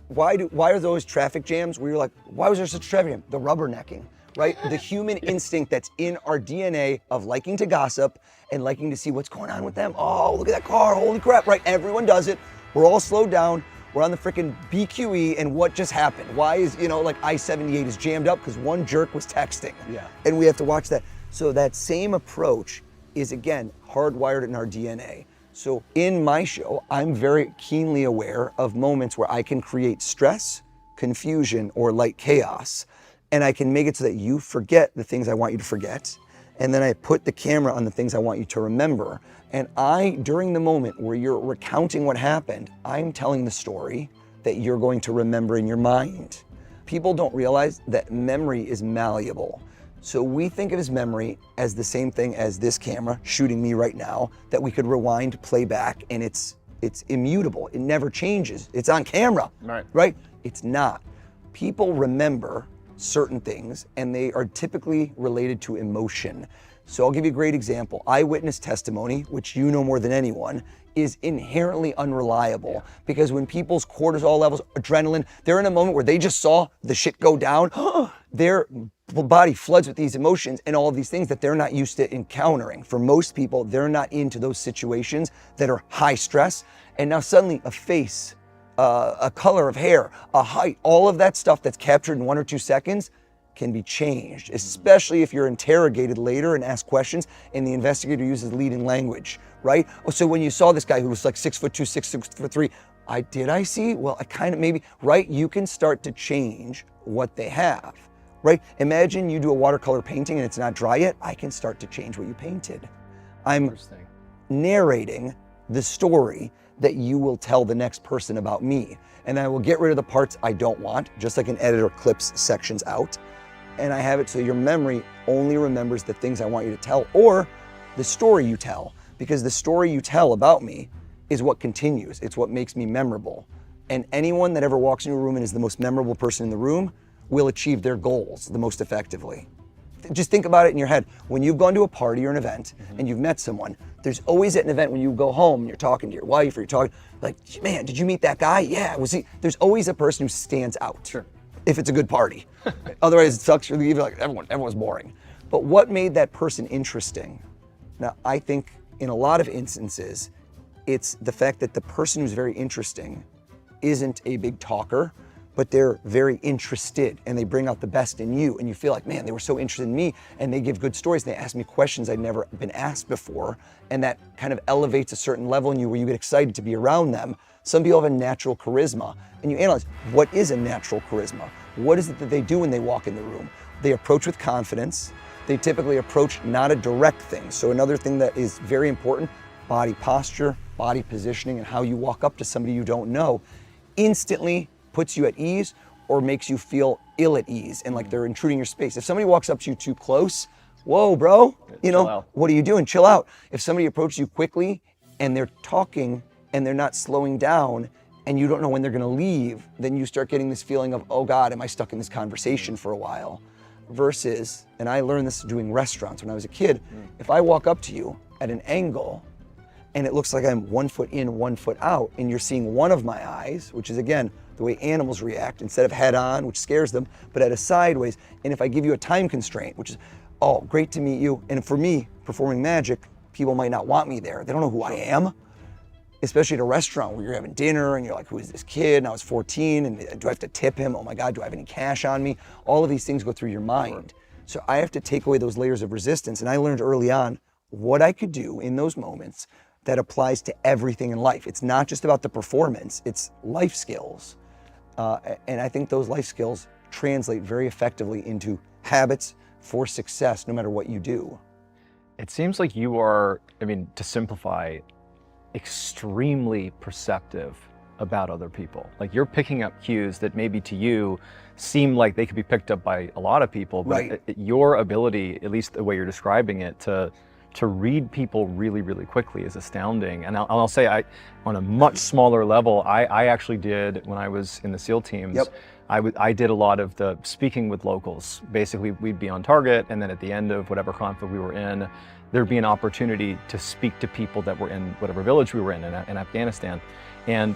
why are those traffic jams where you're like, why was there such a traffic jam? The rubbernecking, right? The human instinct that's in our DNA of liking to gossip and liking to see what's going on with them. Oh, look at that car, holy crap, right? Everyone does it. We're all slowed down. We're on the freaking BQE, and what just happened? Why is, like I-78 is jammed up because one jerk was texting. Yeah. And we have to watch that. So that same approach is, again, hardwired in our DNA. So in my show, I'm very keenly aware of moments where I can create stress, confusion, or light chaos. And I can make it so that you forget the things I want you to forget. And then I put the camera on the things I want you to remember. And during the moment where you're recounting what happened, I'm telling the story that you're going to remember in your mind. People don't realize that memory is malleable. So we think of his memory as the same thing as this camera shooting me right now, that we could rewind, play back, and it's immutable. It never changes. It's on camera, right? It's not. People remember certain things, and they are typically related to emotion. So I'll give you a great example. Eyewitness testimony, which you know more than anyone, is inherently unreliable because when people's cortisol levels, adrenaline, they're in a moment where they just saw the shit go down, their body floods with these emotions and all of these things that they're not used to encountering. For most people, they're not into those situations that are high stress. And now suddenly a face, a color of hair, a height, all of that stuff that's captured in 1 or 2 seconds can be changed, especially if you're interrogated later and asked questions and the investigator uses leading language, right? So when you saw this guy who was like 6'2", 6'3", did I see? Well, I kind of maybe, right? You can start to change what they have, right? Imagine you do a watercolor painting and it's not dry yet. I can start to change what you painted. I'm narrating the story that you will tell the next person about me. And I will get rid of the parts I don't want, just like an editor clips sections out. And I have it so your memory only remembers the things I want you to tell or the story you tell, because the story you tell about me is what continues. It's what makes me memorable. And anyone that ever walks into a room and is the most memorable person in the room will achieve their goals the most effectively. Just think about it in your head. When you've gone to a party or an event and you've met someone, there's always at an event when you go home and you're talking to your wife or you're talking, like, man, did you meet that guy? Yeah, was he? There's always a person who stands out. Sure. If it's a good party. Otherwise it sucks for you, like everyone's boring. But what made that person interesting? Now, I think in a lot of instances, it's the fact that the person who's very interesting isn't a big talker, but they're very interested and they bring out the best in you. And you feel like, man, they were so interested in me and they give good stories. And they ask me questions I'd never been asked before. And that kind of elevates a certain level in you where you get excited to be around them. Some people have a natural charisma and you analyze, what is a natural charisma? What is it that they do when they walk in the room? They approach with confidence. They typically approach not a direct thing. So another thing that is very important, body posture, body positioning, and how you walk up to somebody you don't know instantly puts you at ease or makes you feel ill at ease and like they're intruding your space. If somebody walks up to you too close, whoa, bro, what are you doing? Chill out. If somebody approaches you quickly and they're talking and they're not slowing down and you don't know when they're gonna leave, then you start getting this feeling of, oh God, am I stuck in this conversation for a while? Versus, and I learned this doing restaurants when I was a kid, if I walk up to you at an angle and it looks like I'm 1 foot in, 1 foot out, and you're seeing one of my eyes, which is again, the way animals react, instead of head on, which scares them, but at a sideways. And if I give you a time constraint, which is, oh, great to meet you. And for me, performing magic, people might not want me there. They don't know who I am, especially at a restaurant where you're having dinner and you're like, who is this kid? And I was 14, and do I have to tip him? Oh my God, do I have any cash on me? All of these things go through your mind. So I have to take away those layers of resistance. And I learned early on what I could do in those moments that applies to everything in life. It's not just about the performance, it's life skills. And I think those life skills translate very effectively into habits for success, no matter what you do. It seems like you are, I mean, to simplify, extremely perceptive about other people. Like you're picking up cues that maybe to you seem like they could be picked up by a lot of people, but Right. Your ability, at least the way you're describing it, to read people really, really quickly is astounding. And I'll say, on a much smaller level, I actually did, when I was in the SEAL teams, Yep. I did a lot of the speaking with locals. Basically, we'd be on target, and then at the end of whatever conflict we were in, there'd be an opportunity to speak to people that were in whatever village we were in Afghanistan. And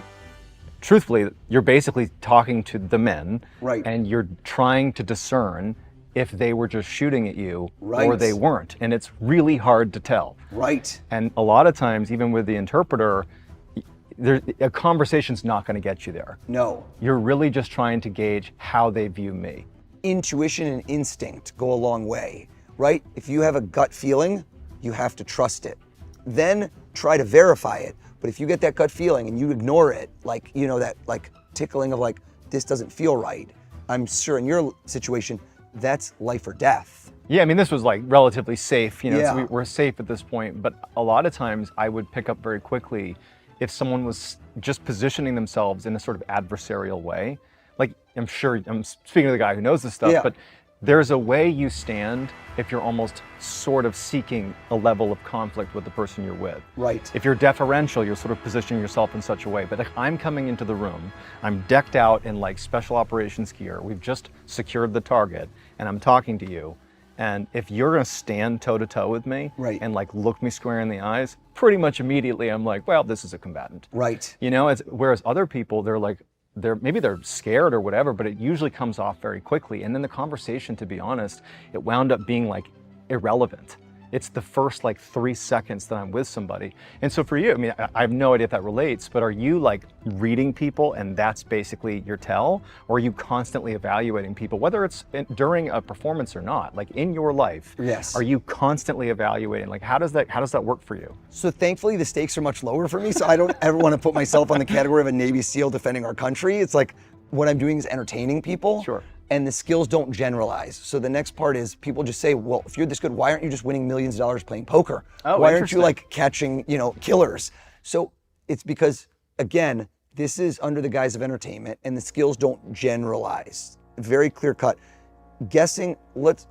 truthfully, you're basically talking to the men, Right. and you're trying to discern if they were just shooting at you or Right. they weren't. And it's really hard to tell. Right. And a lot of times, even with the interpreter, a conversation's not going to get you there. No. You're really just trying to gauge how they view me. Intuition and instinct go a long way, right? If you have a gut feeling, you have to trust it. Then try to verify it. But if you get that gut feeling and you ignore it, like, you know, that like tickling of like, this doesn't feel right, I'm sure in your situation, that's life or death. Yeah, I mean, this was like relatively safe, you know, Yeah. so we're safe at this point. But a lot of times I would pick up very quickly if someone was just positioning themselves in a sort of adversarial way. Like, I'm sure, I'm speaking to the guy who knows this stuff, Yeah. but there's a way you stand if you're almost sort of seeking a level of conflict with the person you're with. Right. If you're deferential, you're sort of positioning yourself in such a way. But like, I'm coming into the room, I'm decked out in like special operations gear, we've just secured the target, and I'm talking to you. And if you're gonna stand toe to toe with me Right. and like look me square in the eyes, pretty much immediately I'm like, well, this is a combatant. Right. You know, whereas other people, maybe they're scared or whatever, but it usually comes off very quickly. And then the conversation, to be honest, it wound up being like irrelevant. It's the first like 3 seconds that I'm with somebody. And so for you, I mean, I have no idea if that relates, but are you like reading people and that's basically your tell? Or are you constantly evaluating people, whether it's during a performance or not, like in your life? Yes. Are you constantly evaluating? Like, how does that work for you? So thankfully the stakes are much lower for me, so I don't ever want to put myself on the category of a Navy SEAL defending our country. It's like what I'm doing is entertaining people. Sure. And the skills don't generalize. So the next part is people just say, well, if you're this good, why aren't you just winning millions of dollars playing poker? Oh, why aren't you interesting. like catching, you know, killers? So it's because, again, this is under the guise of entertainment and the skills don't generalize. Very clear cut. Guessing,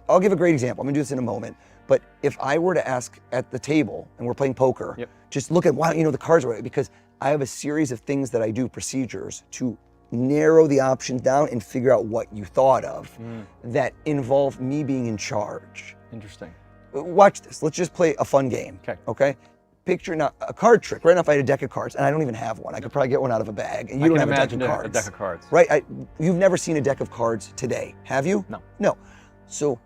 I'll give a great example. I'm gonna do this in a moment. But if I were to ask at the table and we're playing poker, Yep. just look at why don't you know the cards right? Because I have a series of things that I do, procedures, to narrow the options down and figure out what you thought of that involve me being in charge. Interesting. Watch this. Let's just play a fun game. Okay. Picture now a card trick. Right now, if I had a deck of cards, and I don't even have one, I could probably get one out of a bag. And you I don't can have a deck imagine of a cards. deck of cards. Right? You've never seen a deck of cards today, have you? No. No. So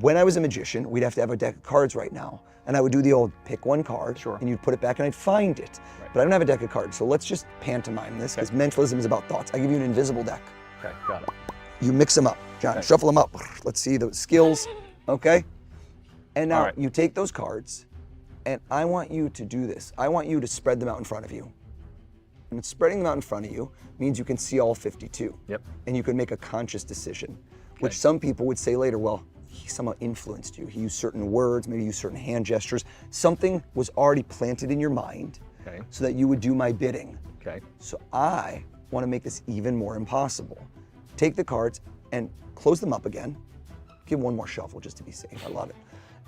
when I was a magician, we'd have to have a deck of cards right now. And I would do the old pick one card, Sure. and you'd put it back and I'd find it. Right. But I don't have a deck of cards, so let's just pantomime this, because mentalism is about thoughts. I give you an invisible deck. Okay, got it. You mix them up, John, Okay. shuffle them up. Let's see the skills, okay? And now All right. you take those cards, and I want you to do this. I want you to spread them out in front of you. And spreading them out in front of you means you can see all 52. Yep. And you can make a conscious decision, which some people would say later, well, he somehow influenced you. He used certain words, maybe used certain hand gestures. Something was already planted in your mind Okay. so that you would do my bidding. Okay. So I want to make this even more impossible. Take the cards and close them up again. Give one more shuffle just to be safe. I love it.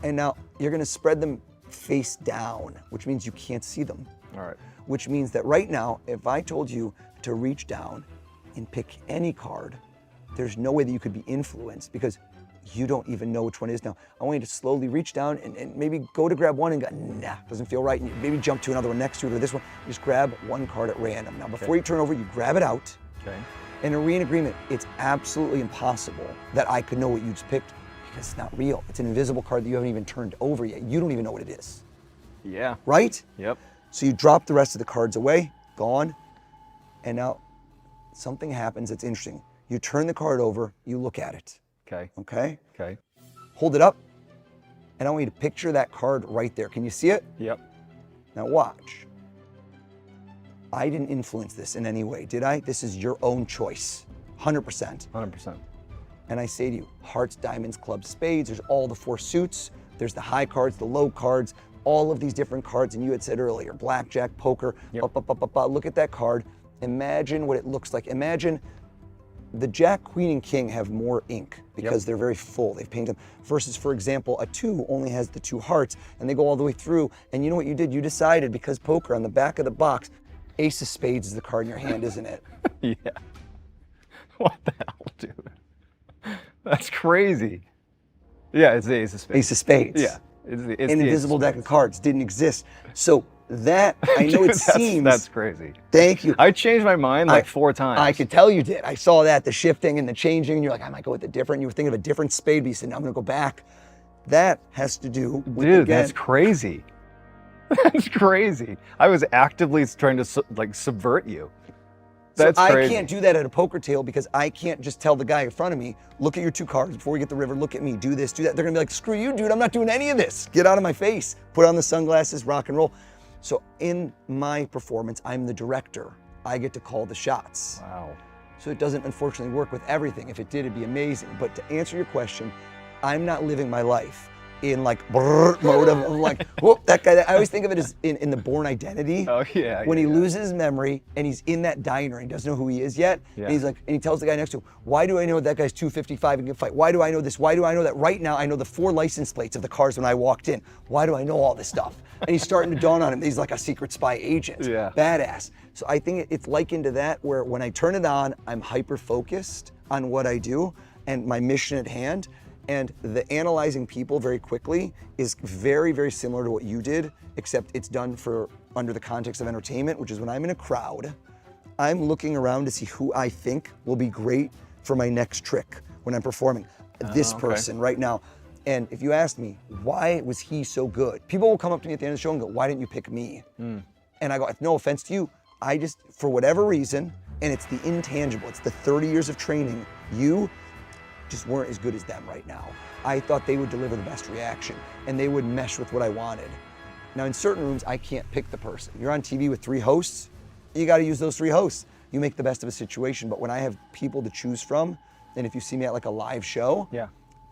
And now you're going to spread them face down, which means you can't see them. All right. Which means that right now, if I told you to reach down and pick any card, there's no way that you could be influenced, because you don't even know which one it is now. I want you to slowly reach down and maybe go to grab one and go, nah, doesn't feel right. And you maybe jump to another one next to it or this one. Just grab one card at random. Now, before you turn over, you grab it out. Okay. And agree in agreement, it's absolutely impossible that I could know what you just picked because it's not real. It's an invisible card that you haven't even turned over yet. You don't even know what it is. Yeah. Right? Yep. So you drop the rest of the cards away, gone, and now something happens that's interesting. You turn the card over, you look at it. Okay. Okay? Okay. Hold it up, and I want you to picture that card right there. Can you see it? Yep. Now watch. I didn't influence this in any way, did I? This is your own choice, 100%. 100%. And I say to you, hearts, diamonds, clubs, spades, there's all the 4 suits, there's the high cards, the low cards, all of these different cards, and you had said earlier, blackjack, poker, look at that card. Imagine what it looks like. Imagine the jack, queen, and king have more ink because they're very full. They've painted them. Versus, for example, a 2 only has the 2 hearts, and they go all the way through. And you know what you did? You decided, because poker, on the back of the box, ace of spades is the card in your hand, isn't it? Yeah. What the hell, dude? That's crazy. Yeah, it's the ace of spades. Ace of spades. Yeah. It's An invisible deck of cards didn't exist. So that, I know it seems. That's crazy. Thank you. I changed my mind like 4 times. I could tell you did. I saw that, the shifting and the changing, and you're like, I might go with a different. You were thinking of a different spade, but you said, no, I'm going to go back. That has to do with, dude, again, that's crazy. That's crazy. I was actively trying to subvert you. That's so crazy. I can't do that at a poker table because I can't just tell the guy in front of me, look at your 2 cards before we get the river, look at me, do this, do that. They're gonna be like, screw you, dude, I'm not doing any of this. Get out of my face. Put on the sunglasses, rock and roll. So in my performance, I'm the director. I get to call the shots. Wow. So it doesn't unfortunately work with everything. If it did, it'd be amazing. But to answer your question, I'm not living my life in like brrr mode of like, whoop, that guy. I always think of it as in the Bourne Identity. Oh yeah. When he loses memory and he's in that diner and he doesn't know who he is yet. Yeah. And he's like, and he tells the guy next to him, why do I know that guy's 255 and can fight? Why do I know this? Why do I know that right now I know the 4 license plates of the cars when I walked in? Why do I know all this stuff? And he's starting to dawn on him that he's like a secret spy agent. Yeah. Badass. So I think it's likened to that where when I turn it on, I'm hyper focused on what I do and my mission at hand. And the analyzing people very quickly is very, very similar to what you did, except it's done under the context of entertainment, which is when I'm in a crowd, I'm looking around to see who I think will be great for my next trick when I'm performing. This person right now. And if you ask me, why was he so good? People will come up to me at the end of the show and go, why didn't you pick me? And I go, no offense to you. I just, for whatever reason, and it's the intangible, it's the 30 years of training, you just weren't as good as them right now. I thought they would deliver the best reaction and they would mesh with what I wanted. Now in certain rooms, I can't pick the person. You're on TV with 3 hosts, you gotta use those 3 hosts. You make the best of a situation, but when I have people to choose from, and if you see me at like a live show,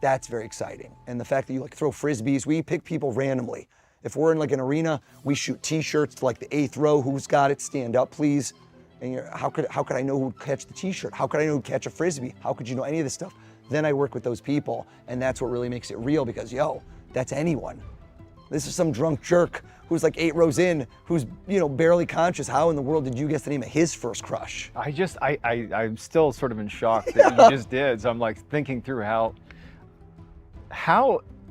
that's very exciting. And the fact that you like throw frisbees, we pick people randomly. If we're in like an arena, we shoot t-shirts to like the 8th row, who's got it, stand up please. And how could I know who'd catch the t-shirt? How could I know who'd catch a frisbee? How could you know any of this stuff? Then I work with those people, and that's what really makes it real because, yo, that's anyone. This is some drunk jerk who's like 8 rows in, who's, you know, barely conscious. How in the world did you guess the name of his first crush? I'm still sort of in shock that you just did. So I'm like thinking through how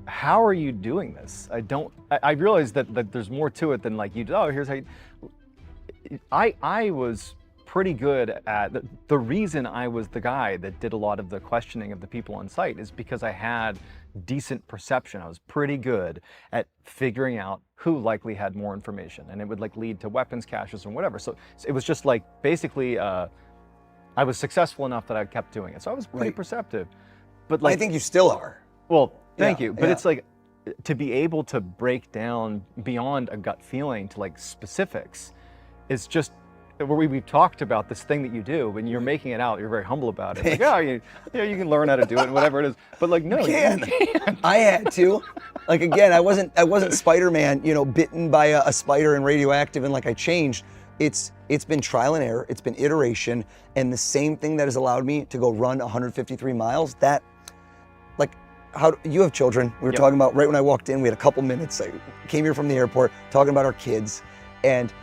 are you doing this? I realize that there's more to it than like here's how you, I was pretty good at, the reason I was the guy that did a lot of the questioning of the people on site is because I had decent perception. I was pretty good at figuring out who likely had more information, and it would like lead to weapons caches or whatever. So it was just like basically I was successful enough that I kept doing it. So I was pretty perceptive. But like I think you still are. Well, thank you. But it's like to be able to break down beyond a gut feeling to like specifics is just where we've talked about this thing that you do, when you're making it out, you're very humble about it. Like, oh, you can learn how to do it, whatever it is. But like, no, you can't. I had to. Like again, I wasn't Spider-Man, you know, bitten by a spider and radioactive, and like I changed. It's been trial and error. It's been iteration, and the same thing that has allowed me to go run 153 miles. That, like, how you have children? We were talking about right when I walked in. We had a couple minutes. I came here from the airport talking about our kids, and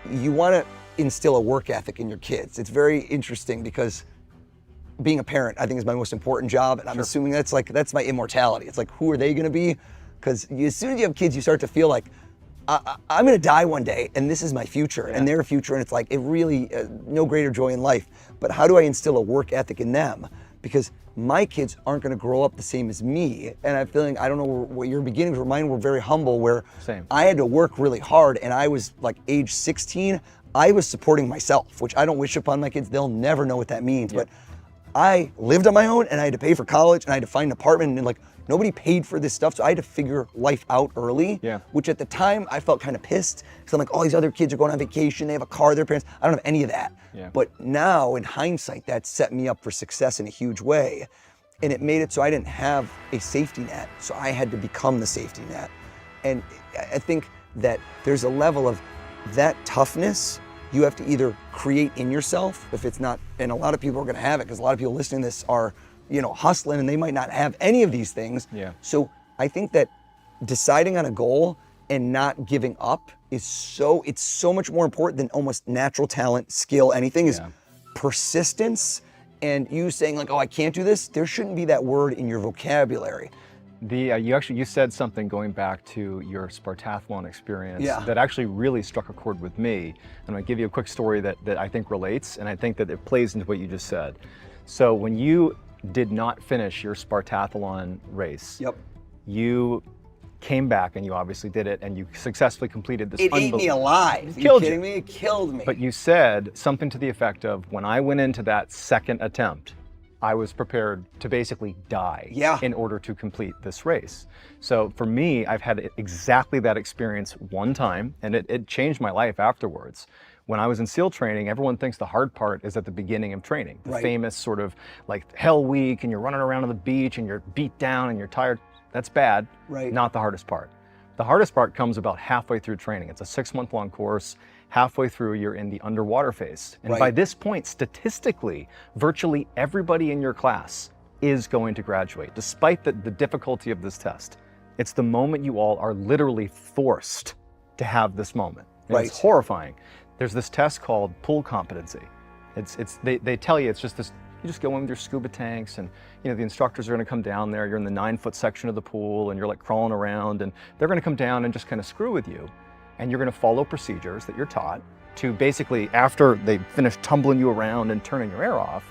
you want to instill a work ethic in your kids. It's very interesting because being a parent, I think, is my most important job, and I'm assuming that's my immortality. It's like, who are they going to be? Because as soon as you have kids, you start to feel like I'm going to die one day, and this is my future, and their future, and it's like, it really, no greater joy in life. But how do I instill a work ethic in them? Because my kids aren't going to grow up the same as me, and I'm feeling, I don't know what your beginnings were. Mine were very humble, where I had to work really hard, and I was like age 16, I was supporting myself, which I don't wish upon my kids. They'll never know what that means, but I lived on my own, and I had to pay for college, and I had to find an apartment, and like, nobody paid for this stuff, so I had to figure life out early, which at the time I felt kind of pissed, because I'm like, all these other kids are going on vacation, they have a car, their parents, I don't have any of that. But now, in hindsight, that set me up for success in a huge way, and it made it so I didn't have a safety net, so I had to become the safety net. And I think that there's a level of that toughness you have to either create in yourself, if it's not, and a lot of people are gonna have it, because a lot of people listening to this are, hustling, and they might not have any of these things. So I think that deciding on a goal and not giving up is it's so much more important than almost natural talent, skill, anything, is persistence. And you saying like, oh, I can't do this, there shouldn't be that word in your vocabulary. You said something going back to your Spartathlon experience that actually really struck a chord with me. I'm gonna give you a quick story that I think relates, and I think that it plays into what you just said. So when you did not finish your Spartathlon race, you came back, and you obviously did it, and you successfully completed this. It ate me alive. Are you kidding me? It killed me. But you said something to the effect of, when I went into that second attempt, I was prepared to basically die in order to complete this race. So for me, I've had exactly that experience one time, and it changed my life afterwards. When I was in SEAL training, everyone thinks the hard part is at the beginning of training. The famous sort of like hell week, and you're running around on the beach, and you're beat down, and you're tired. That's bad, not the hardest part. The hardest part comes about halfway through training. It's a 6-month-long course. Halfway through, you're in the underwater phase. And by this point, statistically, virtually everybody in your class is going to graduate, despite the difficulty of this test. It's the moment you all are literally forced to have this moment. And it's horrifying. There's this test called pool competency. They tell you it's just this, you just go in with your scuba tanks, and the instructors are gonna come down there, you're in the 9-foot section of the pool, and you're like crawling around, and they're gonna come down and just kind of screw with you. And you're gonna follow procedures that you're taught to basically, after they finish tumbling you around and turning your air off,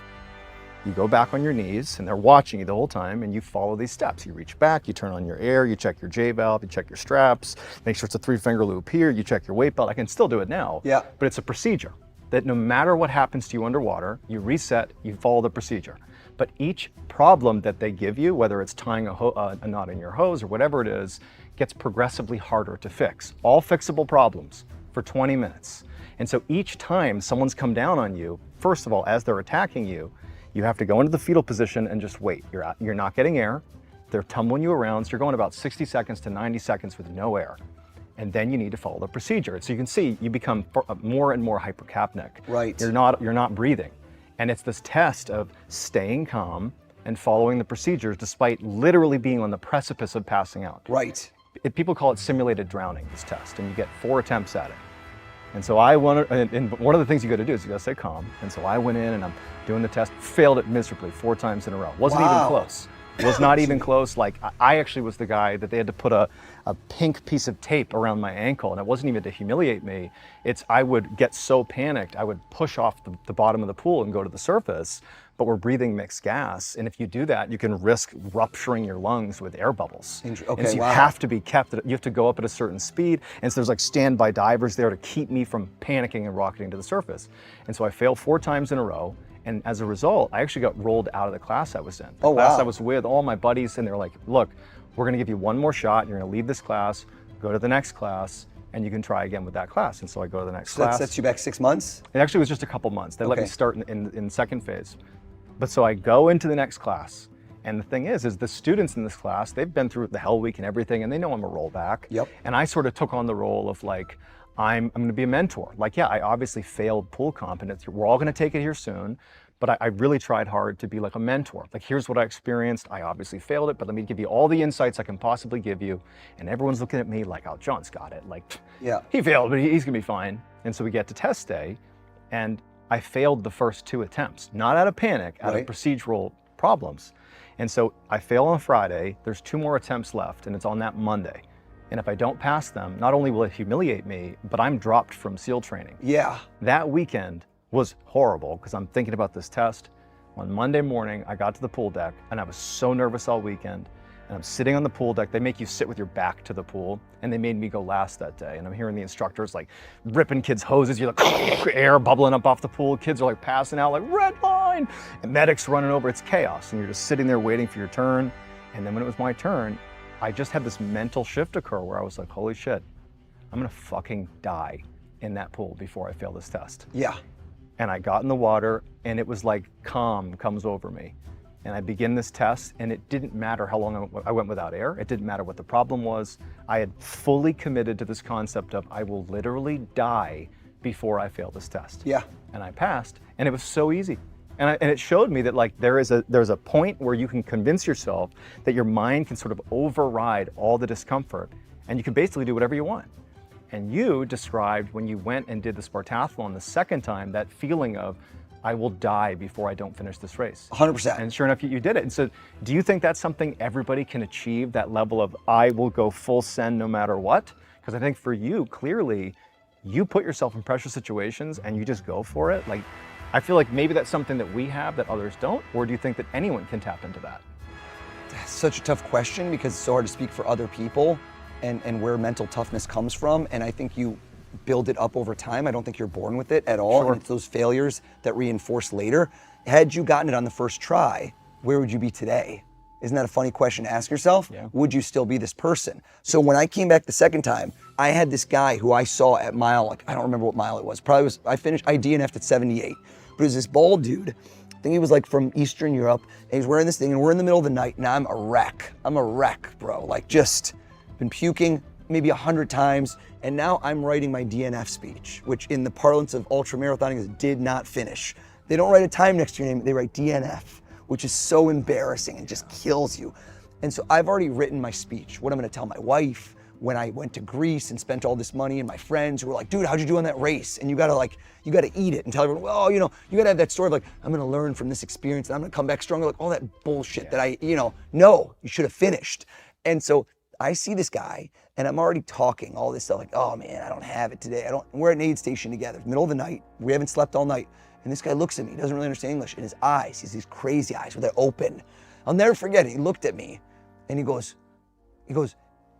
you go back on your knees, and they're watching you the whole time, and you follow these steps. You reach back, you turn on your air, you check your J valve, you check your straps, make sure it's a 3-finger loop here, you check your weight belt. I can still do it now, but it's a procedure that no matter what happens to you underwater, you reset, you follow the procedure. But each problem that they give you, whether it's tying a knot in your hose or whatever it is, gets progressively harder to fix. All fixable problems for 20 minutes. And so each time someone's come down on you, first of all, as they're attacking you, you have to go into the fetal position and just wait. You're not getting air. They're tumbling you around, so you're going about 60 seconds to 90 seconds with no air. And then you need to follow the procedure. So you can see you become more and more hypercapnic. You're not breathing. And it's this test of staying calm and following the procedures despite literally being on the precipice of passing out. People call it simulated drowning, this test, and you get 4 attempts at it. And so and one of the things you got to do is you got to stay calm. And so I went in and I'm doing the test, failed it miserably 4 times in a row. Wasn't even close. Was not even close. Like, I actually was the guy that they had to put a pink piece of tape around my ankle, and it wasn't even to humiliate me. I would get so panicked, I would push off the bottom of the pool and go to the surface, but we're breathing mixed gas. And if you do that, you can risk rupturing your lungs with air bubbles. And so you have to be you have to go up at a certain speed. And so there's like standby divers there to keep me from panicking and rocketing to the surface. And so I failed 4 times in a row. And as a result, I actually got rolled out of the class I was in. The class I was with, all my buddies, and they're like, look, we're gonna give you one more shot. You're gonna leave this class, go to the next class, and you can try again with that class. And so I go to the next class. That sets you back 6 months? It actually was just a couple months. They let me start in second phase. But so I go into the next class. And the thing is the students in this class, they've been through the hell week and everything, and they know I'm a rollback. And I sort of took on the role of like, I'm gonna be a mentor. Like, yeah, I obviously failed pool competence. We're all gonna take it here soon. But I really tried hard to be like a mentor. Like, here's what I experienced. I obviously failed it, but let me give you all the insights I can possibly give you. And everyone's looking at me like, oh, John's got it. Like, he failed, but he's gonna be fine. And so we get to test day, and I failed the first 2 attempts, not out of panic, out Right. of procedural problems. And so I fail on Friday, there's 2 more attempts left, and it's on that Monday. And if I don't pass them, not only will it humiliate me, but I'm dropped from SEAL training. Yeah. That weekend was horrible because I'm thinking about this test. On Monday morning, I got to the pool deck and I was so nervous all weekend. And I'm sitting on the pool deck. They make you sit with your back to the pool, and they made me go last that day. And I'm hearing the instructors like ripping kids' hoses. You're like air bubbling up off the pool. Kids are like passing out like red line, and medics running over. It's chaos, and you're just sitting there waiting for your turn. And then when it was my turn, I just had this mental shift occur where I was like, holy shit, I'm gonna fucking die in that pool before I fail this test. Yeah. And I got in the water, and it was like calm comes over me. And I begin this test, and it didn't matter how long I went without air. It didn't matter what the problem was. I had fully committed to this concept of I will literally die before I fail this test. Yeah. And I passed, and it was so easy. And it showed me that like there's a point where you can convince yourself that your mind can sort of override all the discomfort, and you can basically do whatever you want. And you described when you went and did the Spartathlon the second time, that feeling of, I will die before I don't finish this race. 100%. And sure enough, you did it. And so do you think that's something everybody can achieve, that level of I will go full send no matter what? Because I think for you, clearly, you put yourself in pressure situations and you just go for it. Like, I feel like maybe that's something that we have that others don't, or do you think that anyone can tap into that? That's such a tough question because it's so hard to speak for other people and where mental toughness comes from. And I think you build it up over time. I don't think you're born with it at all. Sure. And it's those failures that reinforce later. Had you gotten it on the first try, where would you be today? Isn't that a funny question to ask yourself? Yeah. Would you still be this person? So when I came back the second time, I had this guy who I saw at mile, like, I don't remember what mile it was. Probably was, I DNF'd at 78. But it was this bald dude. I think he was like from Eastern Europe. And he's wearing this thing, and we're in the middle of the night, and I'm a wreck. I'm a wreck, bro. Like, just been puking maybe 100 times. And now I'm writing my DNF speech, which in the parlance of ultramarathoning is did not finish. They don't write a time next to your name, they write DNF, which is so embarrassing and just kills you. And so I've already written my speech, what I'm gonna tell my wife when I went to Greece and spent all this money, and my friends who were like, dude, how'd you do on that race? And you gotta eat it and tell everyone, well, you gotta have that story of like, I'm gonna learn from this experience and I'm gonna come back stronger, like all that bullshit that no, you should have finished. And so I see this guy and I'm already talking all this stuff like, oh man, I don't have it today. We're at an aid station together, middle of the night. We haven't slept all night. And this guy looks at me, he doesn't really understand English. And his eyes, he's these crazy eyes where they're open. I'll never forget it. He looked at me and he goes,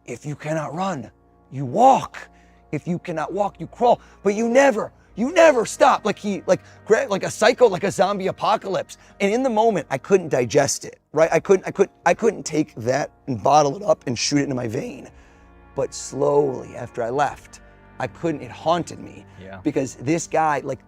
if you cannot run, you walk. If you cannot walk, you crawl. But you never stop. Like a psycho, like a zombie apocalypse. And in the moment, I couldn't digest it, right? I couldn't take that and bottle it up and shoot it into my vein. But slowly after I left, it haunted me. Yeah. Because this guy, like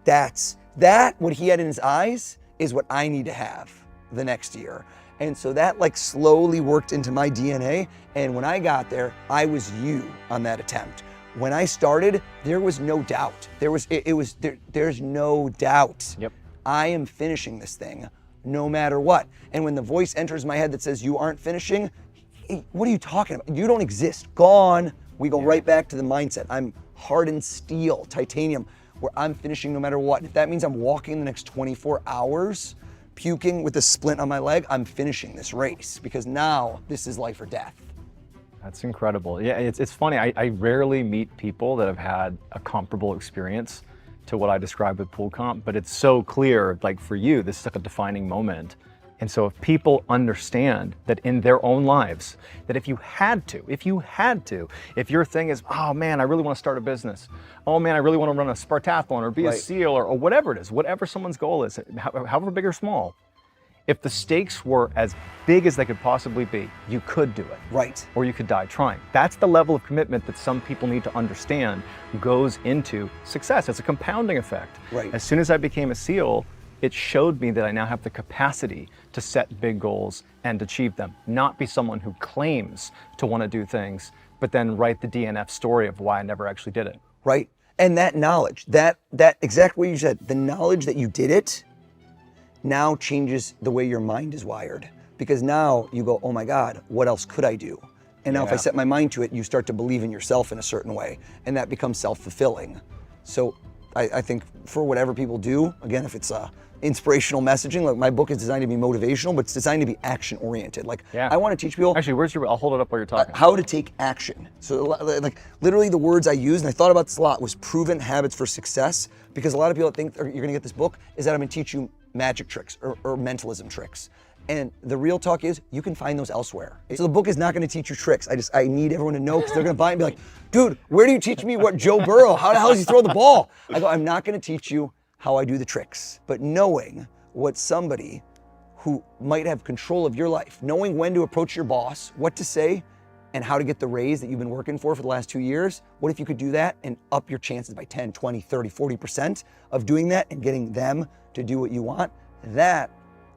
what he had in his eyes is what I need to have the next year. And so that like slowly worked into my DNA. And when I got there, I was you on that attempt. When I started, there was no doubt. There's no doubt. Yep. I am finishing this thing no matter what. And when the voice enters my head that says you aren't finishing, hey, what are you talking about? You don't exist. Gone. We go right back to the mindset. I'm hardened steel, titanium, where I'm finishing no matter what. And if that means I'm walking the next 24 hours, puking with a splint on my leg, I'm finishing this race because now this is life or death. That's incredible. Yeah, it's funny. I rarely meet people that have had a comparable experience to what I described with pool comp, but it's so clear, like for you, this is like a defining moment. And so if people understand that in their own lives, that if your thing is, oh man, I really want to start a business. Oh man, I really want to run a Spartathlon or be a SEAL or whatever it is, whatever someone's goal is, however big or small, if the stakes were as big as they could possibly be, you could do it. Right. Or you could die trying. That's the level of commitment that some people need to understand goes into success. It's a compounding effect. Right. As soon as I became a SEAL, it showed me that I now have the capacity to set big goals and achieve them, not be someone who claims to want to do things, but then write the DNF story of why I never actually did it. Right. And that knowledge, that exact way you said, the knowledge that you did it now changes the way your mind is wired. Because now you go, oh my God, what else could I do? And now if I set my mind to it, you start to believe in yourself in a certain way, and that becomes self-fulfilling. So I think for whatever people do, again, if it's inspirational messaging, like my book is designed to be motivational, but it's designed to be action oriented. Like I want to teach people. Actually, I'll hold it up while you're talking. How to take action. So like literally the words I used, and I thought about this a lot, was proven habits for success, because a lot of people think you're gonna get this book is that I'm gonna teach you magic tricks or mentalism tricks. And the real talk is you can find those elsewhere. So the book is not gonna teach you tricks. I need everyone to know, because they're gonna buy it and be like, dude, where do you teach me what Joe Burrow, how the hell does he throw the ball? I go, I'm not gonna teach you how I do the tricks, but knowing what somebody who might have control of your life, knowing when to approach your boss, what to say, and how to get the raise that you've been working for the last 2 years, what if you could do that and up your chances by 10, 20, 30, 40% of doing that and getting them to do what you want? That,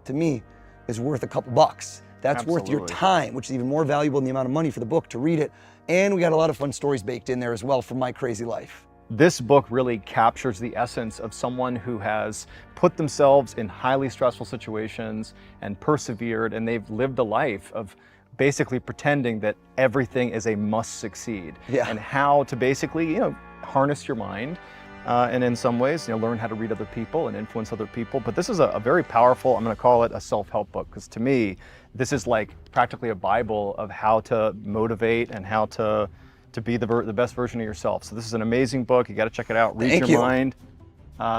to me, is worth a couple bucks. That's worth your time, which is even more valuable than the amount of money for the book to read it. And we got a lot of fun stories baked in there as well from my crazy life. This book really captures the essence of someone who has put themselves in highly stressful situations and persevered, and they've lived a life of basically pretending that everything is a must succeed. And how to basically, harness your mind and in some ways, learn how to read other people and influence other people. But this is a very powerful, I'm going to call it a self-help book, because to me, this is like practically a Bible of how to motivate and how to be the best version of yourself. So this is an amazing book. You got to check it out. Read your mind.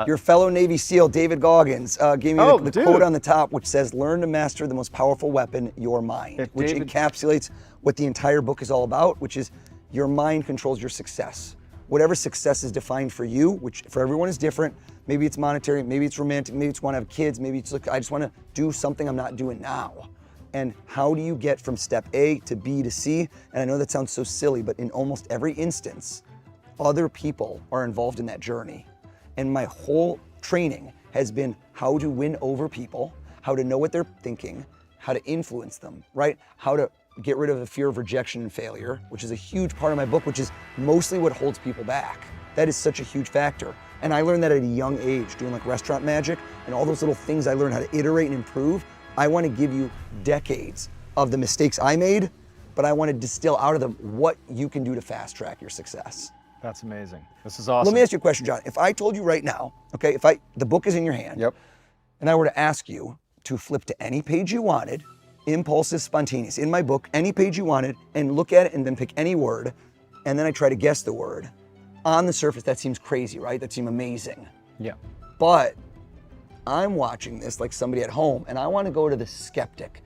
Your fellow Navy SEAL, David Goggins, gave me the quote on the top, which says, learn to master the most powerful weapon, your mind, which encapsulates what the entire book is all about, which is your mind controls your success. Whatever success is defined for you, which for everyone is different. Maybe it's monetary, maybe it's romantic, maybe it's want to have kids, maybe it's like, I just want to do something I'm not doing now. And how do you get from step A to B to C? And I know that sounds so silly, but in almost every instance, other people are involved in that journey. And my whole training has been how to win over people, how to know what they're thinking, how to influence them, right? How to get rid of the fear of rejection and failure, which is a huge part of my book, which is mostly what holds people back. That is such a huge factor. And I learned that at a young age, doing like restaurant magic and all those little things I learned how to iterate and improve. I want to give you decades of the mistakes I made, but I want to distill out of them what you can do to fast track your success. That's amazing. This is awesome. Let me ask you a question, John. If I told you right now, okay, the book is in your hand, and I were to ask you to flip to any page you wanted, impulsive, spontaneous, in my book, any page you wanted, and look at it and then pick any word, and then I try to guess the word. On the surface, that seems crazy, right? That seems amazing. Yeah. But I'm watching this like somebody at home, and I want to go to the skeptic,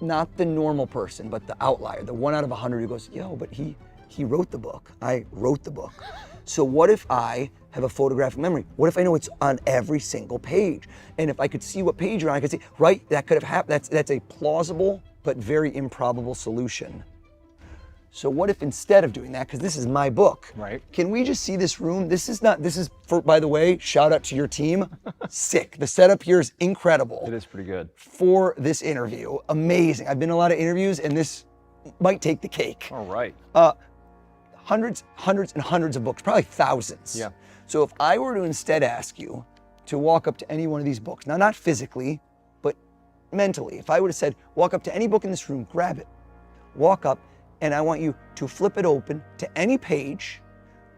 not the normal person, but the outlier, the 1 out of 100 who goes, yo, but he wrote the book. I wrote the book. So what if I have a photographic memory? What if I know it's on every single page? And if I could see what page you're on, I could see, right, that could have happened. That's a plausible but very improbable solution. So what if instead of doing that, because this is my book, right? Can we just see this room? This is, for, by the way, shout out to your team, sick. The setup here is incredible. It is pretty good. For this interview, amazing. I've been in a lot of interviews and this might take the cake. All right. Hundreds and hundreds of books, probably thousands. Yeah. So if I were to instead ask you to walk up to any one of these books, now not physically, but mentally, if I would have said, walk up to any book in this room, grab it, walk up, and I want you to flip it open to any page,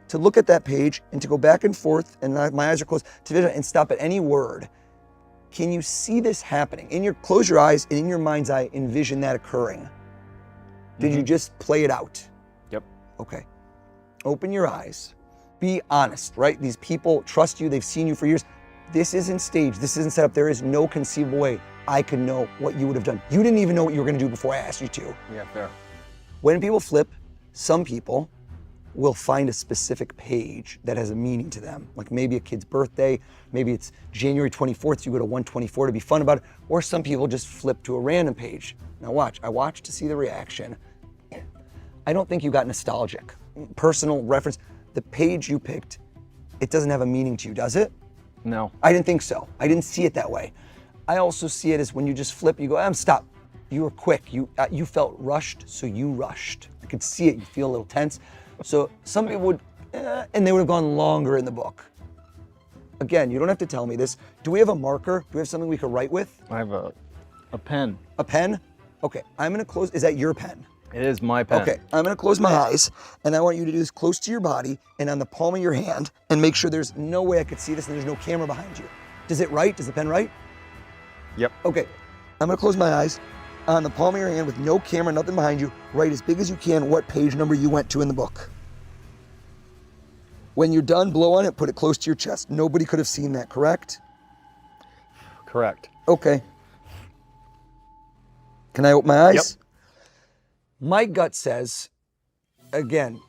to look at that page and to go back and forth, and my eyes are closed, to visit and stop at any word. Can you see this happening? Close your eyes and in your mind's eye, envision that occurring. Did you just play it out? Yep. Okay. Open your eyes. Be honest, right? These people trust you. They've seen you for years. This isn't staged. This isn't set up. There is no conceivable way I could know what you would have done. You didn't even know what you were going to do before I asked you to. Yeah, fair. When people flip, some people will find a specific page that has a meaning to them. Like maybe a kid's birthday, maybe it's January 24th, so you go to 124 to be fun about it, or some people just flip to a random page. Now watch, I watch to see the reaction. I don't think you got nostalgic. Personal reference, the page you picked, it doesn't have a meaning to you, does it? No. I didn't think so. I didn't see it that way. I also see it as when you just flip, you go, stop. You were quick, you felt rushed, so you rushed. I could see it, you feel a little tense. So some people would, and they would have gone longer in the book. Again, you don't have to tell me this. Do we have a marker? Do we have something we could write with? I have a pen. A pen? Okay, I'm gonna close, is that your pen? It is my pen. Okay, I'm gonna close my eyes, and I want you to do this close to your body and on the palm of your hand, and make sure there's no way I could see this and there's no camera behind you. Does it write? Does the pen write? Yep. Okay, I'm gonna close my eyes. On the palm of your hand with no camera, nothing behind you, write as big as you can what page number you went to in the book. When you're done, blow on it, put it close to your chest. Nobody could have seen that, correct? Correct. Okay. Can I open my eyes? Yep. My gut says, again,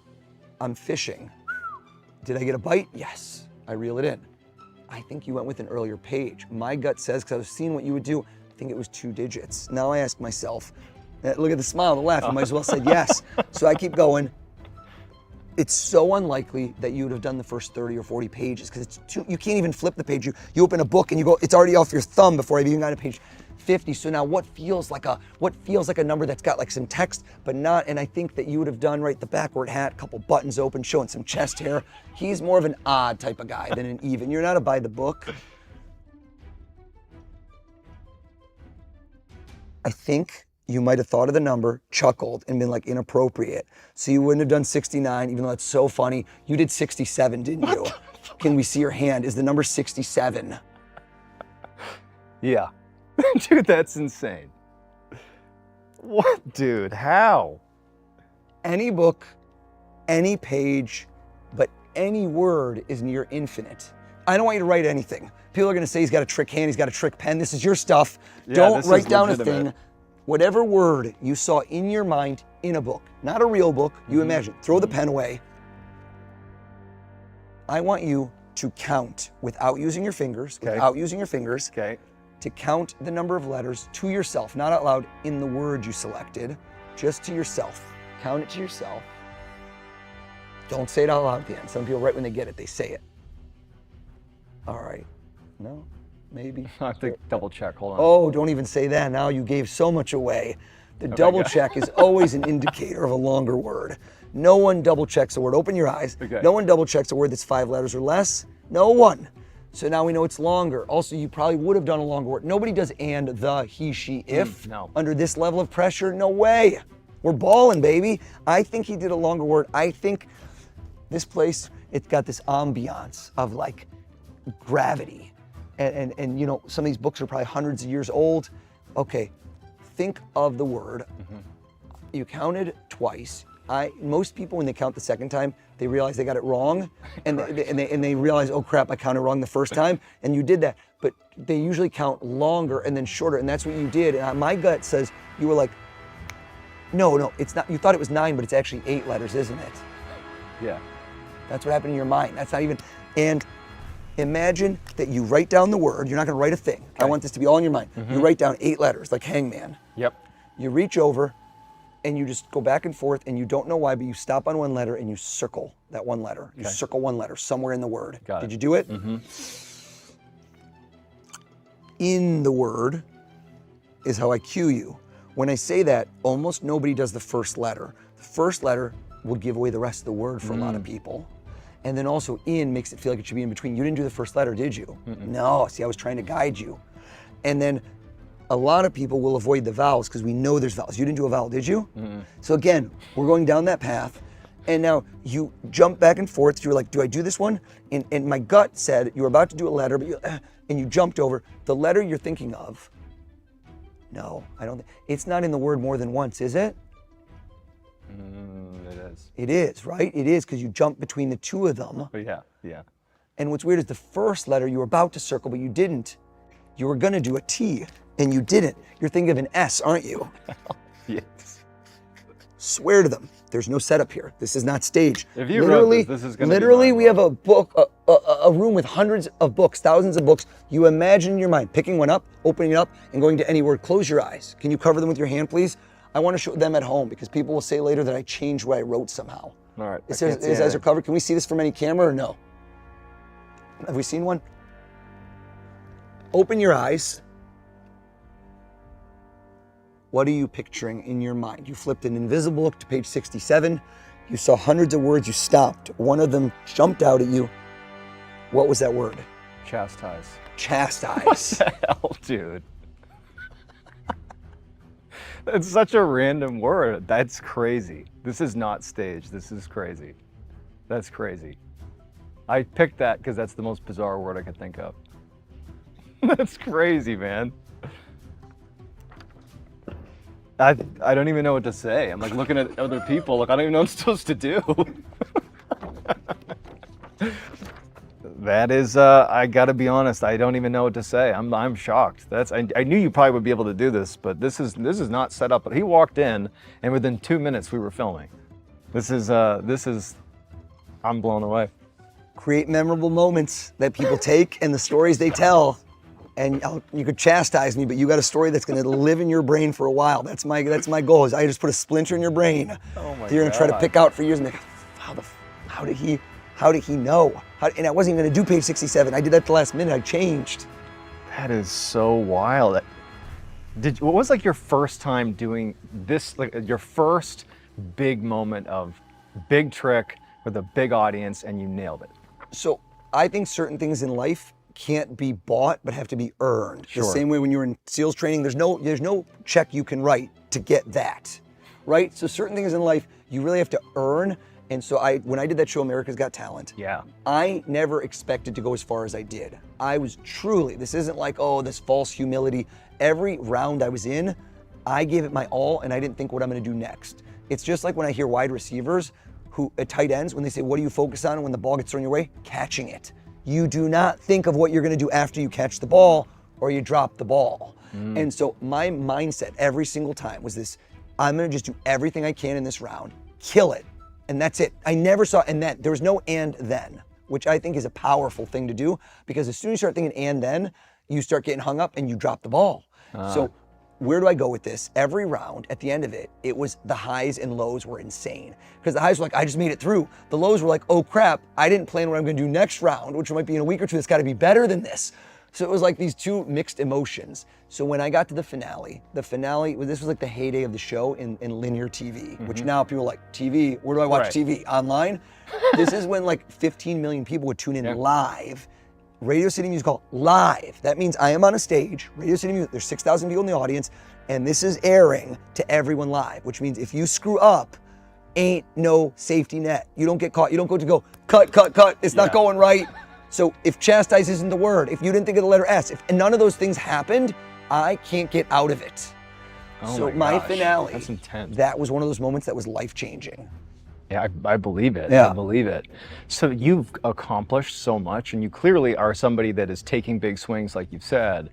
I'm fishing. Did I get a bite? Yes. I reel it in. I think you went with an earlier page. My gut says, because I was seeing what you would do, I think it was 2 digits. Now I ask myself, look at the smile, the laugh, I might as well said yes. So I keep going. It's so unlikely that you would have done the first 30 or 40 pages because it's too, you can't even flip the page. You open a book and you go, it's already off your thumb before I've even got to page 50. So now what feels like a number that's got like some text, but not, and I think that you would have done right the backward hat, couple buttons open, showing some chest hair. He's more of an odd type of guy than an even. You're not a by the book. I think you might have thought of the number, chuckled, and been like inappropriate. So you wouldn't have done 69, even though it's so funny. You did 67, didn't you? Can we see your hand? Is the number 67? Yeah. Dude, that's insane. What, dude? How? Any book, any page, but any word is near infinite. I don't want you to write anything. People are gonna say he's got a trick hand, he's got a trick pen. This is your stuff. Yeah, don't this write is down legitimate. a thing. Whatever word you saw in your mind in a book, not a real book, you imagine. Throw the pen away. I want you to count without using your fingers, Okay. to count the number of letters to yourself, not out loud in the word you selected, just to yourself. Count it to yourself. Don't say it out loud at the end. Some people, right when they get it, they say it. All right. No? Maybe? I have to double check. Hold on. Oh, don't even say that. Now you gave so much away. The double check is always an indicator of a longer word. No one double checks a word. Open your eyes. Okay. No one double checks a word that's 5 letters or less. No one. So now we know it's longer. Also, you probably would have done a longer word. Nobody does and, the, he, she, if. No. Under this level of pressure, no way. We're balling, baby. I think he did a longer word. I think this place, it's got this ambiance of like gravity. And you know, some of these books are probably hundreds of years old. Okay, think of the word. You counted twice. Most people, when they count the second time, they realize they got it wrong, and they realize, oh crap, I counted wrong the first time, and you did that. But they usually count longer and then shorter, and that's what you did. And my gut says you were like, no, it's not. You thought it was 9, but it's actually 8 letters, isn't it? Yeah. That's what happened in your mind. That's not even. And imagine that you write down the word. You're not going to write a thing. I want this to be all in your mind. You write down 8 letters, like hangman. Yep. You reach over and you just go back and forth, and you don't know why, but you stop on one letter and you circle that one letter. You circle one letter somewhere in the word. Got it. Did you do it? In the word is how I cue you. When I say that, almost nobody does the first letter. The first letter will give away the rest of the word for a lot of people. And then also in makes it feel like it should be in between. You didn't do the first letter, did you? No, see, I was trying to guide you. And then a lot of people will avoid the vowels because we know there's vowels. You didn't do a vowel, did you? So again, we're going down that path. And now you jump back and forth. You're like, do I do this one? And my gut said you were about to do a letter, but and you jumped over. The letter you're thinking of, no, I don't think, it's not in the word more than once, is it? It is. It is, right? It is, because you jump between the two of them. But yeah. And what's weird is the first letter you were about to circle, but you didn't. You were gonna do a T, and you didn't. You're thinking of an S, aren't you? Yes. Swear to them, there's no setup here. This is not staged. If you wrote this is gonna be literally, we have mind-blowing. a book, a room with hundreds of books, thousands of books. You imagine in your mind picking one up, opening it up, and going to any word. Close your eyes. Can you cover them with your hand, please? I want to show them at home because people will say later that I changed what I wrote somehow. All right. His eyes are covered. Can we see this from any camera or no? Have we seen one? Open your eyes. What are you picturing in your mind? You flipped an invisible book to page 67. You saw hundreds of words. You stopped. One of them jumped out at you. What was that word? Chastise. Chastise. What the hell, dude? It's such a random word. That's crazy. This is not staged. This is crazy. That's crazy. I picked that because that's the most bizarre word I could think of. That's crazy, man. I don't even know what to say. I'm like looking at other people, like I don't even know what I'm supposed to do. That is, I gotta be honest, I don't even know what to say. I'm shocked. I knew you probably would be able to do this, but this is not set up. But he walked in, and within 2 minutes we were filming. This is, I'm blown away. Create memorable moments that people take and the stories they tell. And you could chastise me, but you got a story that's going to live in your brain for a while. That's my goal. Is I just put a splinter in your brain. Oh my that you're going to try to pick out for years and be like, how did he know? And I wasn't even going to do page 67. I did that at the last minute. I changed. That is so wild. What was like your first time doing this? Like your first big moment of big trick with a big audience, and you nailed it. So I think certain things in life can't be bought, but have to be earned. Sure. The same way when you're in SEALs training, there's no check you can write to get that, right? So certain things in life you really have to earn. And so when I did that show, America's Got Talent, Yeah. I never expected to go as far as I did. I was truly, this isn't like, oh, this false humility. Every round I was in, I gave it my all, and I didn't think what I'm gonna do next. It's just like when I hear wide receivers who, at tight ends, when they say, what do you focus on when the ball gets thrown your way? Catching it. You do not think of what you're gonna do after you catch the ball or you drop the ball. And so my mindset every single time was this, I'm gonna just do everything I can in this round, kill it, and that's it. I never saw and then. There was no and then, which I think is a powerful thing to do, because as soon as you start thinking and then, you start getting hung up and you drop the ball. So where do I go with this? Every round, at the end of it, it was the highs and lows were insane. Because the highs were like, I just made it through. The lows were like, oh crap, I didn't plan what I'm gonna do next round, which might be in a week or two, it's gotta be better than this. So it was like these two mixed emotions. So when I got to the finale, this was like the heyday of the show in linear TV, which now people are like, TV, where do I watch Right. TV? Online? This is when like 15 million people would tune in live. Radio City Music Hall live. That means I am on a stage, Radio City Music, there's 6,000 people in the audience, and this is airing to everyone live, which means if you screw up, ain't no safety net. You don't get caught. You don't go to go, cut, it's not going right. So if chastise isn't the word, if you didn't think of the letter S, if none of those things happened, I can't get out of it. Oh So my my gosh, finale, that's intense. that was one of those moments that was life-changing. Yeah, I believe it. Yeah. I believe it. So you've accomplished so much, and you clearly are somebody that is taking big swings, like you've said.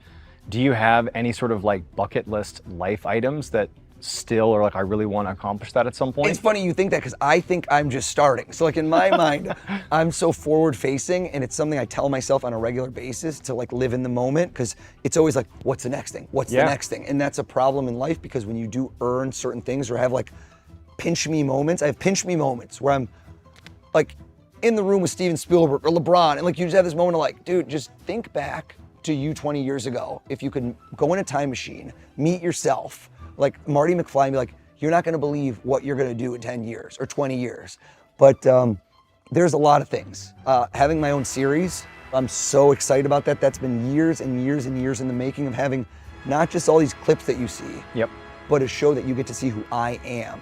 Do you have any sort of like bucket list life items that still are like, I really want to accomplish that at some point? It's funny you think that, because I think I'm just starting. So like in my mind, I'm so forward facing, and it's something I tell myself on a regular basis to like live in the moment, because it's always like, what's the next thing? What's the next thing? And that's a problem in life, because when you do earn certain things or have like pinch me moments, I have pinch me moments where I'm like in the room with Steven Spielberg or LeBron, and like you just have this moment of like, dude, just think back to you 20 years ago. If you could go in a time machine, meet yourself, like Marty McFly, and be like, you're not gonna believe what you're gonna do in 10 years or 20 years. But there's a lot of things. Having my own series, I'm so excited about that. That's been years and years and years in the making, of having not just all these clips that you see, but a show that you get to see who I am,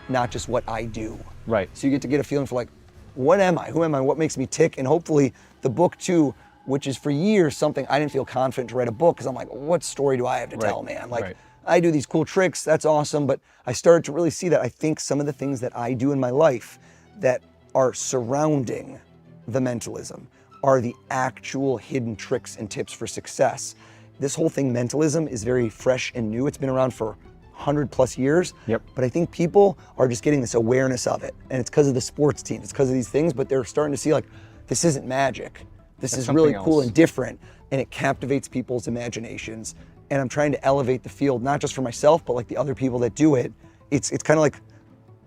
not just what I do. Right. So you get a feeling for like, what am I? Who am I? What makes me tick? And hopefully the book too, which is for years something I didn't feel confident to write a book, because I'm like, what story do I have to tell, man? Like, I do these cool tricks, that's awesome, but I started to really see that I think some of the things that I do in my life that are surrounding the mentalism are the actual hidden tricks and tips for success. This whole thing, mentalism, is very fresh and new. It's been around for 100+ years, but I think people are just getting this awareness of it. And it's because of the sports teams, it's because of these things, but they're starting to see like, this isn't magic. This is really cool and different, and it captivates people's imaginations. And I'm trying to elevate the field, not just for myself, but like the other people that do it. It's kind of like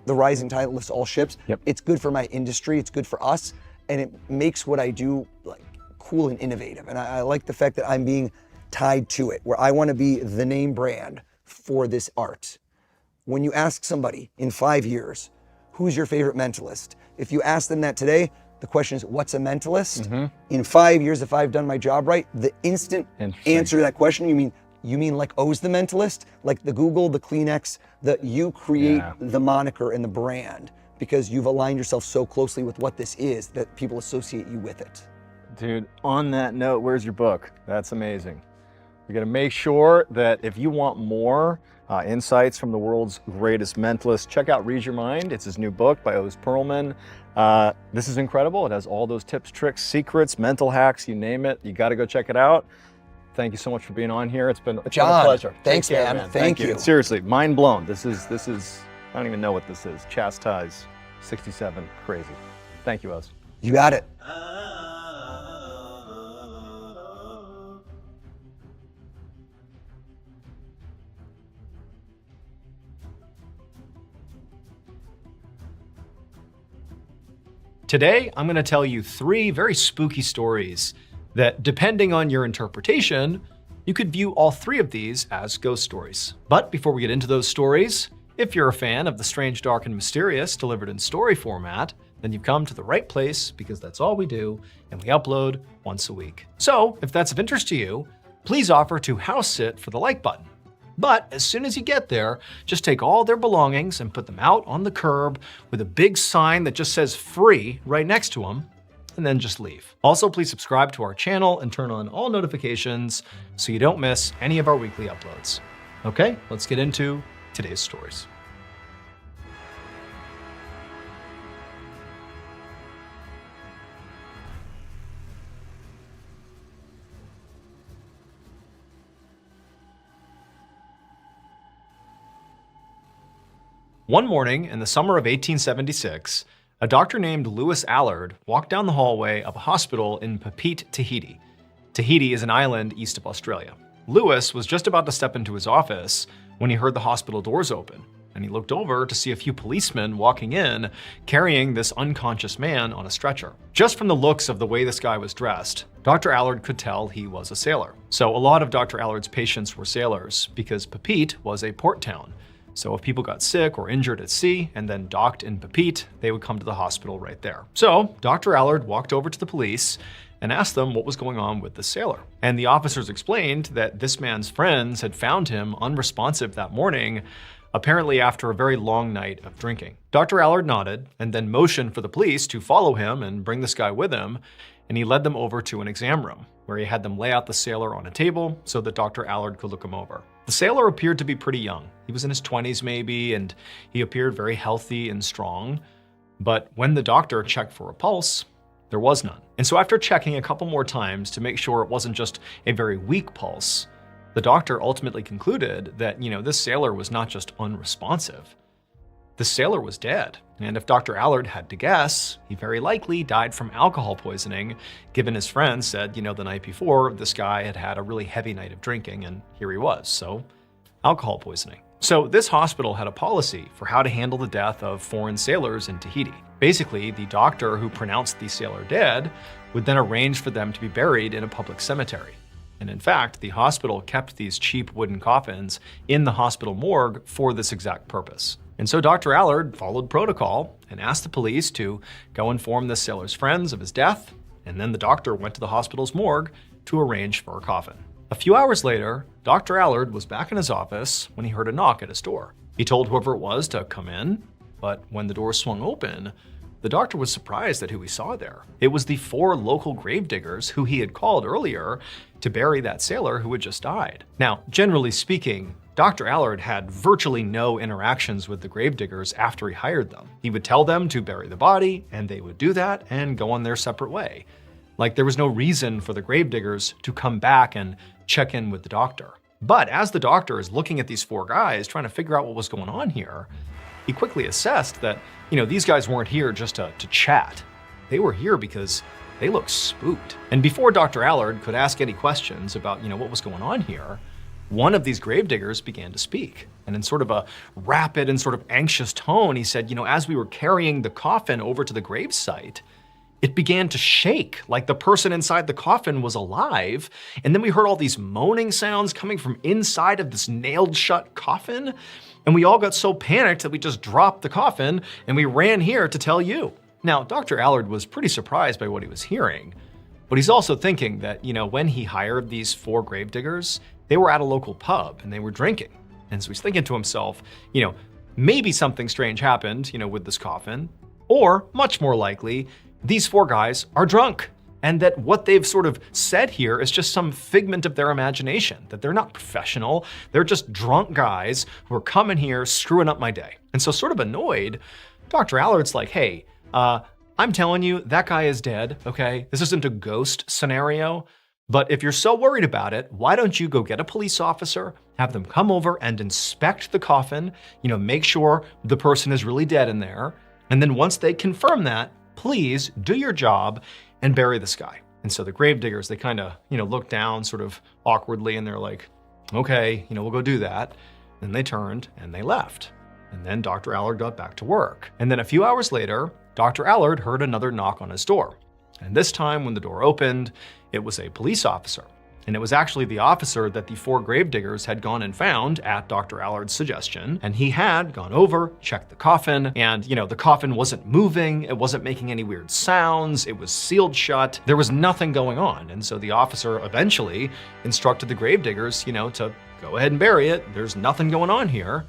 the rising tide lifts all ships. It's good for my industry, it's good for us, and it makes what I do like cool and innovative. And I like the fact that I'm being tied to it, where I want to be the name brand for this art. When you ask somebody in 5 years, who's your favorite mentalist? If you ask them that today, the question is, what's a mentalist? In 5 years, if I've done my job right, the instant answer to that question, you mean You mean like O's the Mentalist? Like the Google, the Kleenex, you create the moniker and the brand because you've aligned yourself so closely with what this is that people associate you with it. Dude, on that note, where's your book? That's amazing. We got to make sure that if you want more insights from the world's greatest mentalist, check out Read Your Mind. It's his new book by Oz Perlman. This is incredible. It has all those tips, tricks, secrets, mental hacks, you name it. You got to go check it out. Thank you so much for being on here. It's been a pleasure. Thanks, Take care, man. Thank you. Seriously, mind blown. This is, I don't even know what this is. Chastise 67, crazy. Thank you, Oz. You got it. Today, I'm going to tell you 3 very spooky stories that, depending on your interpretation, you could view all 3 of these as ghost stories. But before we get into those stories, if you're a fan of the strange, dark, and mysterious delivered in story format, then you've come to the right place because that's all we do, and we upload once a week. So, if that's of interest to you, please offer to house sit for the like button. But as soon as you get there, just take all their belongings and put them out on the curb with a big sign that just says free right next to them, and then just leave. Also, please subscribe to our channel and turn on all notifications so you don't miss any of our weekly uploads. Okay, let's get into today's stories. One morning in the summer of 1876, a doctor named Lewis Allard walked down the hallway of a hospital in Papeete, Tahiti. Tahiti is an island east of Australia. Lewis was just about to step into his office when he heard the hospital doors open, and he looked over to see a few policemen walking in, carrying this unconscious man on a stretcher. Just from the looks of the way this guy was dressed, Dr. Allard could tell he was a sailor. So a lot of Dr. Allard's patients were sailors because Papeete was a port town. So if people got sick or injured at sea and then docked in Papeete, they would come to the hospital right there. So Dr. Allard walked over to the police and asked them what was going on with the sailor. And the officers explained that this man's friends had found him unresponsive that morning, apparently after a very long night of drinking. Dr. Allard nodded and then motioned for the police to follow him and bring this guy with him, and he led them over to an exam room where he had them lay out the sailor on a table so that Dr. Allard could look him over. The sailor appeared to be pretty young. He was in his 20s maybe, and he appeared very healthy and strong. But when the doctor checked for a pulse, there was none. And so after checking a couple more times to make sure it wasn't just a very weak pulse, the doctor ultimately concluded that, this sailor was not just unresponsive. The sailor was dead. And if Dr. Allard had to guess, he very likely died from alcohol poisoning, given his friends said, the night before, this guy had had a really heavy night of drinking, and here he was. So, alcohol poisoning. So this hospital had a policy for how to handle the death of foreign sailors in Tahiti. Basically, the doctor who pronounced the sailor dead would then arrange for them to be buried in a public cemetery. And in fact, the hospital kept these cheap wooden coffins in the hospital morgue for this exact purpose. And so Dr. Allard followed protocol and asked the police to go inform the sailor's friends of his death, and then the doctor went to the hospital's morgue to arrange for a coffin. A few hours later, Dr. Allard was back in his office when he heard a knock at his door. He told whoever it was to come in, but when the door swung open, the doctor was surprised at who he saw there. It was the 4 local gravediggers who he had called earlier to bury that sailor who had just died. Now, generally speaking, Dr. Allard had virtually no interactions with the gravediggers after he hired them. He would tell them to bury the body, and they would do that and go on their separate way. Like there was no reason for the gravediggers to come back and check in with the doctor. But as the doctor is looking at these 4 guys trying to figure out what was going on here, he quickly assessed that, these guys weren't here just to chat. They were here because they looked spooked. And before Dr. Allard could ask any questions about, what was going on here, one of these gravediggers began to speak. And in sort of a rapid and sort of anxious tone, he said, as we were carrying the coffin over to the gravesite, it began to shake like the person inside the coffin was alive. And then we heard all these moaning sounds coming from inside of this nailed shut coffin. And we all got so panicked that we just dropped the coffin and we ran here to tell you. Now, Dr. Allard was pretty surprised by what he was hearing, but he's also thinking that, when he hired these 4 gravediggers, they were at a local pub and they were drinking. And so he's thinking to himself, maybe something strange happened, with this coffin, or much more likely, these 4 guys are drunk. And that what they've sort of said here is just some figment of their imagination, that they're not professional, they're just drunk guys who are coming here screwing up my day. And so sort of annoyed, Dr. Allard's like, hey, I'm telling you, that guy is dead, okay? This isn't a ghost scenario, but if you're so worried about it, why don't you go get a police officer, have them come over and inspect the coffin, make sure the person is really dead in there, and then once they confirm that, please do your job and bury this guy. And so the gravediggers, they kind of, look down sort of awkwardly and they're like, okay, we'll go do that. Then they turned and they left. And then Dr. Allard got back to work. And then a few hours later, Dr. Allard heard another knock on his door. And this time when the door opened, it was a police officer. And it was actually the officer that the 4 gravediggers had gone and found at Dr. Allard's suggestion. And he had gone over, checked the coffin, and the coffin wasn't moving, it wasn't making any weird sounds, it was sealed shut, there was nothing going on. And so the officer eventually instructed the gravediggers, to go ahead and bury it, there's nothing going on here.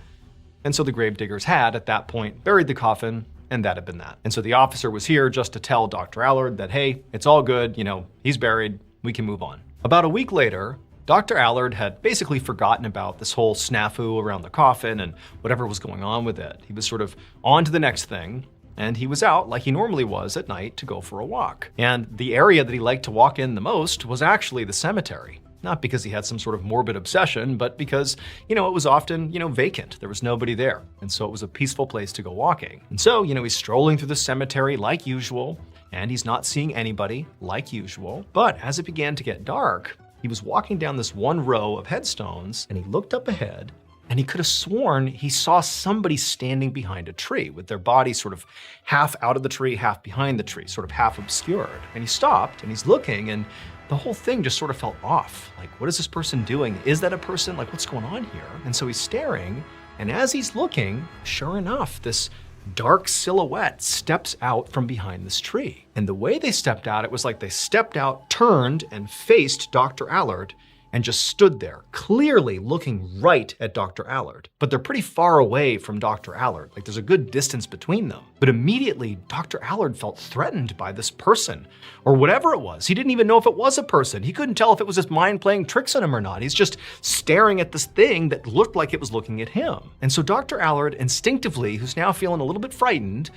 And so the gravediggers had, at that point, buried the coffin, and that had been that. And so the officer was here just to tell Dr. Allard that, hey, it's all good, he's buried, we can move on. About a week later, Dr. Allard had basically forgotten about this whole snafu around the coffin and whatever was going on with it. He was sort of on to the next thing, and he was out like he normally was at night to go for a walk. And the area that he liked to walk in the most was actually the cemetery. Not because he had some sort of morbid obsession, but because, it was often, vacant. There was nobody there. And so it was a peaceful place to go walking. And so, he's strolling through the cemetery like usual, and he's not seeing anybody like usual. But as it began to get dark, he was walking down this one row of headstones, and he looked up ahead, and he could have sworn he saw somebody standing behind a tree with their body sort of half out of the tree, half behind the tree, sort of half obscured. And he stopped, and he's looking, and the whole thing just sort of felt off. Like, what is this person doing? Is that a person? Like, what's going on here? And so he's staring, and as he's looking, sure enough, this dark silhouette steps out from behind this tree. And the way they stepped out, it was like they stepped out, turned, and faced Dr. Allard, and just stood there, clearly looking right at Dr. Allard. But they're pretty far away from Dr. Allard, like there's a good distance between them. But immediately, Dr. Allard felt threatened by this person, or whatever it was. He didn't even know if it was a person. He couldn't tell if it was his mind playing tricks on him or not. He's just staring at this thing that looked like it was looking at him. And so Dr. Allard instinctively, who's now feeling a little bit frightened,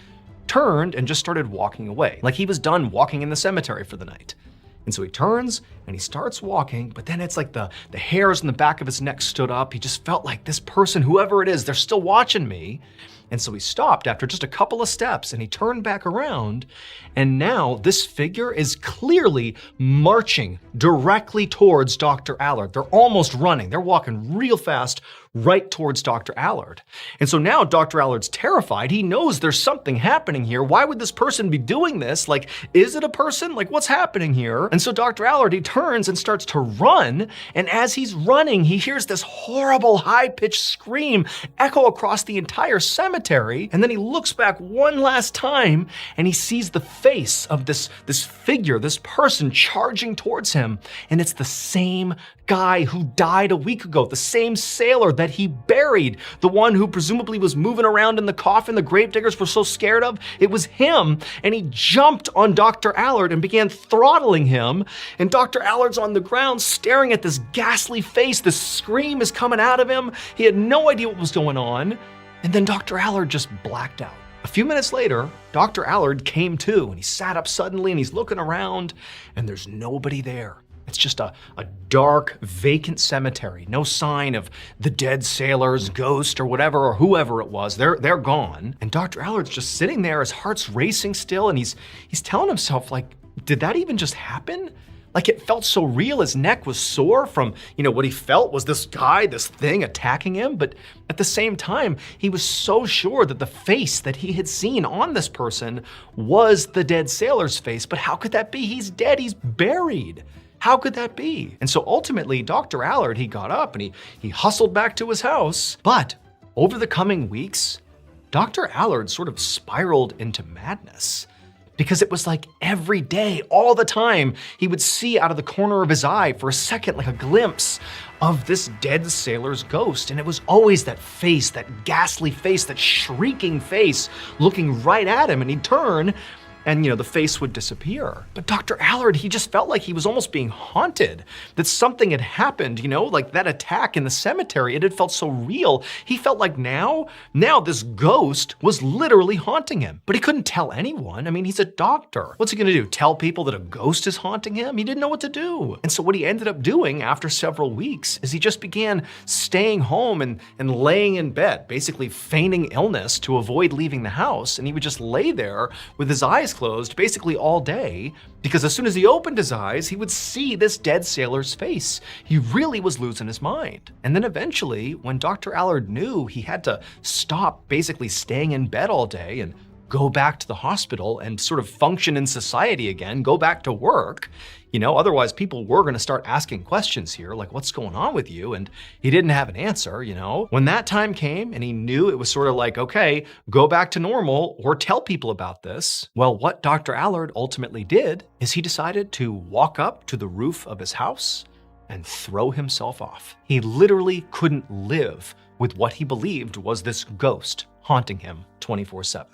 turned and just started walking away, like he was done walking in the cemetery for the night. And so he turns and he starts walking, but then it's like the hairs on the back of his neck stood up. He just felt like this person, whoever it is, they're still watching me. And so he stopped after just a couple of steps and he turned back around. And now this figure is clearly marching directly towards Dr. Allard. They're almost running. They're walking real fast right towards Dr. Allard. And so now Dr. Allard's terrified. He knows there's something happening here. Why would this person be doing this? Like, is it a person? Like, what's happening here? And so Dr. Allard, he turns and starts to run. And as he's running, he hears this horrible high-pitched scream echo across the entire cemetery. And then he looks back one last time and he sees the face of this figure, this person charging towards him. And it's the same guy who died a week ago, the same sailor that he buried, the one who presumably was moving around in the coffin the gravediggers were so scared of. It was him, and he jumped on Dr. Allard and began throttling him, and Dr. Allard's on the ground staring at this ghastly face. This scream is coming out of him. He had no idea what was going on, and then Dr. Allard just blacked out. A few minutes later, Dr. Allard came to, and he sat up suddenly, and he's looking around, and there's nobody there. It's just a dark, vacant cemetery. No sign of the dead sailor's ghost or whatever, or whoever it was. They're gone. And Dr. Allard's just sitting there, his heart's racing still, and he's telling himself, like, did that even just happen? Like, it felt so real. His neck was sore from, what he felt was this guy, this thing attacking him. But at the same time, he was so sure that the face that he had seen on this person was the dead sailor's face. But how could that be? He's dead. He's buried. How could that be? And so ultimately, Dr. Allard, he got up and he hustled back to his house. But over the coming weeks, Dr. Allard sort of spiraled into madness, because it was like every day, all the time, he would see out of the corner of his eye for a second like a glimpse of this dead sailor's ghost. And it was always that face, that ghastly face, that shrieking face looking right at him. And he'd turn and, the face would disappear. But Dr. Allard, he just felt like he was almost being haunted, that something had happened, like that attack in the cemetery. It had felt so real. He felt like now this ghost was literally haunting him. But he couldn't tell anyone. I mean, he's a doctor. What's he gonna do? Tell people that a ghost is haunting him? He didn't know what to do. And so what he ended up doing after several weeks is he just began staying home and laying in bed, basically feigning illness to avoid leaving the house. And he would just lay there with his eyes closed basically all day, because as soon as he opened his eyes, he would see this dead sailor's face. He really was losing his mind. And then eventually, when Dr. Allard knew he had to stop basically staying in bed all day and go back to the hospital and sort of function in society again, go back to work, otherwise people were gonna start asking questions here, like, what's going on with you? And he didn't have an answer, When that time came and he knew it was sort of like, okay, go back to normal or tell people about this. Well, what Dr. Allard ultimately did is he decided to walk up to the roof of his house and throw himself off. He literally couldn't live with what he believed was this ghost haunting him 24/7.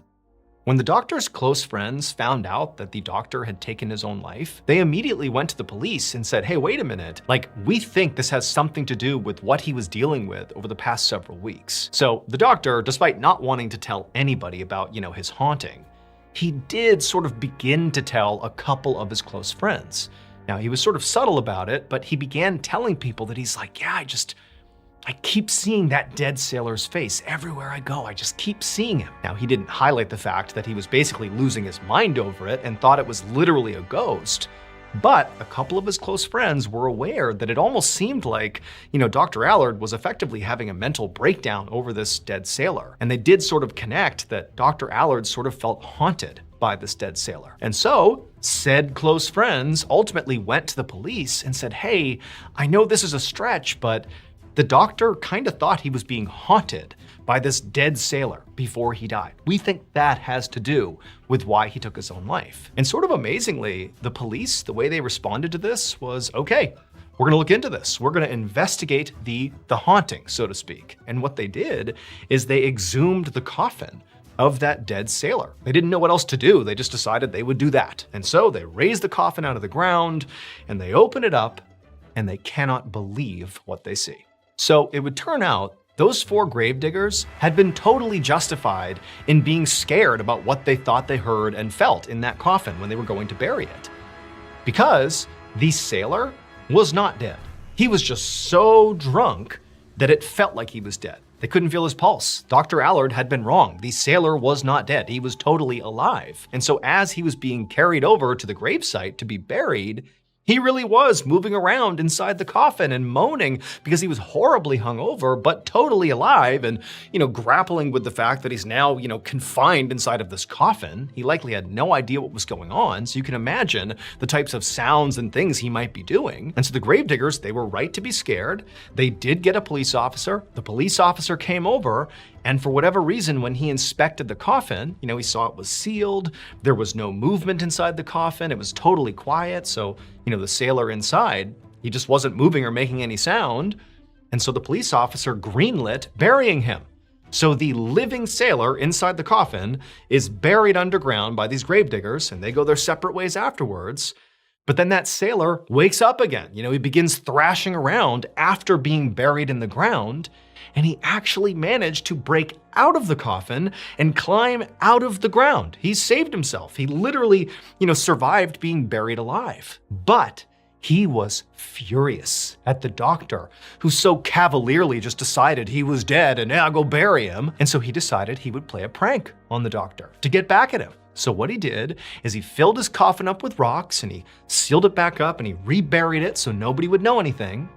When the doctor's close friends found out that the doctor had taken his own life, they immediately went to the police and said, hey, wait a minute, we think this has something to do with what he was dealing with over the past several weeks. So the doctor, despite not wanting to tell anybody about, his haunting, he did sort of begin to tell a couple of his close friends. Now, he was sort of subtle about it, but he began telling people that he's like, yeah, I keep seeing that dead sailor's face everywhere I go. I just keep seeing him. Now, he didn't highlight the fact that he was basically losing his mind over it and thought it was literally a ghost. But a couple of his close friends were aware that it almost seemed like, Dr. Allard was effectively having a mental breakdown over this dead sailor. And they did sort of connect that Dr. Allard sort of felt haunted by this dead sailor. And so, said close friends ultimately went to the police and said, hey, I know this is a stretch, but the doctor kind of thought he was being haunted by this dead sailor before he died. We think that has to do with why he took his own life. And sort of amazingly, the police, the way they responded to this was, okay, we're gonna look into this. We're gonna investigate the haunting, so to speak. And what they did is they exhumed the coffin of that dead sailor. They didn't know what else to do. They just decided they would do that. And so they raised the coffin out of the ground and they open it up and they cannot believe what they see. So it would turn out those 4 gravediggers had been totally justified in being scared about what they thought they heard and felt in that coffin when they were going to bury it. Because the sailor was not dead. He was just so drunk that it felt like he was dead. They couldn't feel his pulse. Dr. Allard had been wrong. The sailor was not dead. He was totally alive. And so as he was being carried over to the gravesite to be buried, he really was moving around inside the coffin and moaning because he was horribly hungover, but totally alive and, grappling with the fact that he's now, confined inside of this coffin. He likely had no idea what was going on, so you can imagine the types of sounds and things he might be doing. And so the gravediggers, they were right to be scared. They did get a police officer. The police officer came over, and for whatever reason, when he inspected the coffin, he saw it was sealed. There was no movement inside the coffin. It was totally quiet. So, the sailor inside, he just wasn't moving or making any sound. And so the police officer greenlit burying him. So the living sailor inside the coffin is buried underground by these gravediggers, and they go their separate ways afterwards. But then that sailor wakes up again. He begins thrashing around after being buried in the ground. And he actually managed to break out of the coffin and climb out of the ground. He saved himself. He literally, survived being buried alive. But he was furious at the doctor, who so cavalierly just decided he was dead and I'll go bury him. And so he decided he would play a prank on the doctor to get back at him. So what he did is he filled his coffin up with rocks and he sealed it back up and he reburied it so nobody would know anything.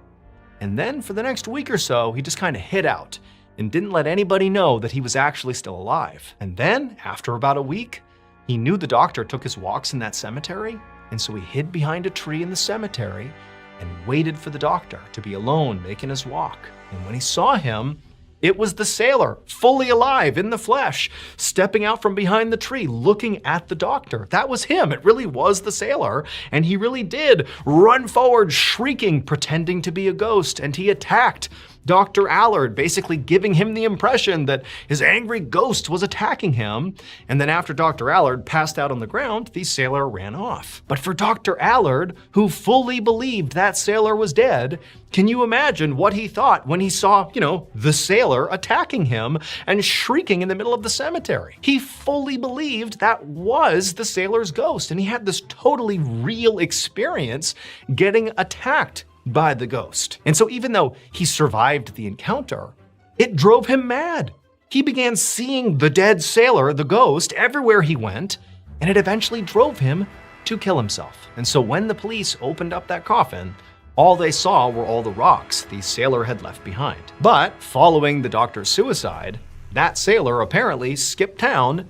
And then for the next week or so, he just kind of hid out and didn't let anybody know that he was actually still alive. And then, after about a week, he knew the doctor took his walks in that cemetery, and so he hid behind a tree in the cemetery and waited for the doctor to be alone making his walk. And when he saw him, It was the sailor, fully alive in the flesh, stepping out from behind the tree, looking at the doctor. That was him. It really was the sailor. And he really did run forward, shrieking, pretending to be a ghost. And he attacked Dr. Allard, basically giving him the impression that his angry ghost was attacking him. And then after Dr. Allard passed out on the ground, the sailor ran off. But for Dr. Allard, who fully believed that sailor was dead, can you imagine what he thought when he saw, the sailor attacking him and shrieking in the middle of the cemetery? He fully believed that was the sailor's ghost, and he had this totally real experience getting attacked by the ghost. And so even though he survived the encounter, it drove him mad. He began seeing the dead sailor, the ghost, everywhere he went, and it eventually drove him to kill himself. And so when the police opened up that coffin, all they saw were all the rocks the sailor had left behind. But following the doctor's suicide, that sailor apparently skipped town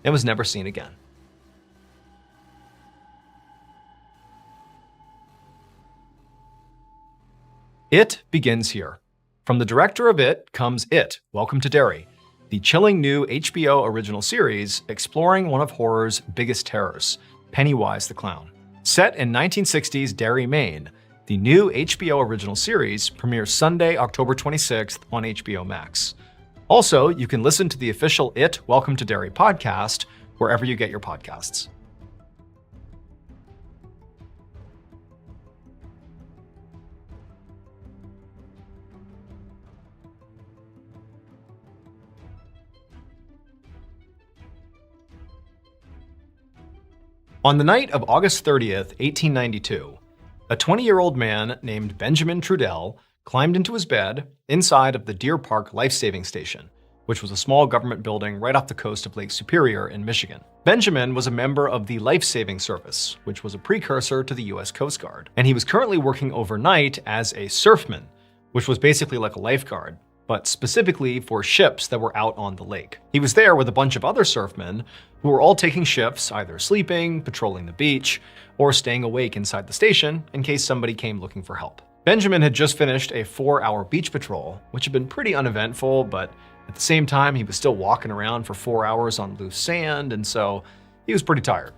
and was never seen again. It begins here. From the director of It comes It, Welcome to Derry, the chilling new HBO original series exploring one of horror's biggest terrors, Pennywise the Clown. Set in 1960s Derry, Maine, the new HBO original series premieres Sunday, October 26th on HBO Max. Also, you can listen to the official It, Welcome to Derry podcast wherever you get your podcasts. On the night of August 30th, 1892, a 20-year-old man named Benjamin Trudell climbed into his bed inside of the Deer Park Life-Saving Station, which was a small government building right off the coast of Lake Superior in Michigan. Benjamin was a member of the Life-Saving Service, which was a precursor to the U.S. Coast Guard, and he was currently working overnight as a surfman, which was basically like a lifeguard, but specifically for ships that were out on the lake. He was there with a bunch of other surfmen who were all taking shifts, either sleeping, patrolling the beach, or staying awake inside the station in case somebody came looking for help. Benjamin had just finished a 4-hour beach patrol, which had been pretty uneventful, but at the same time, he was still walking around for 4 hours on loose sand, and so he was pretty tired.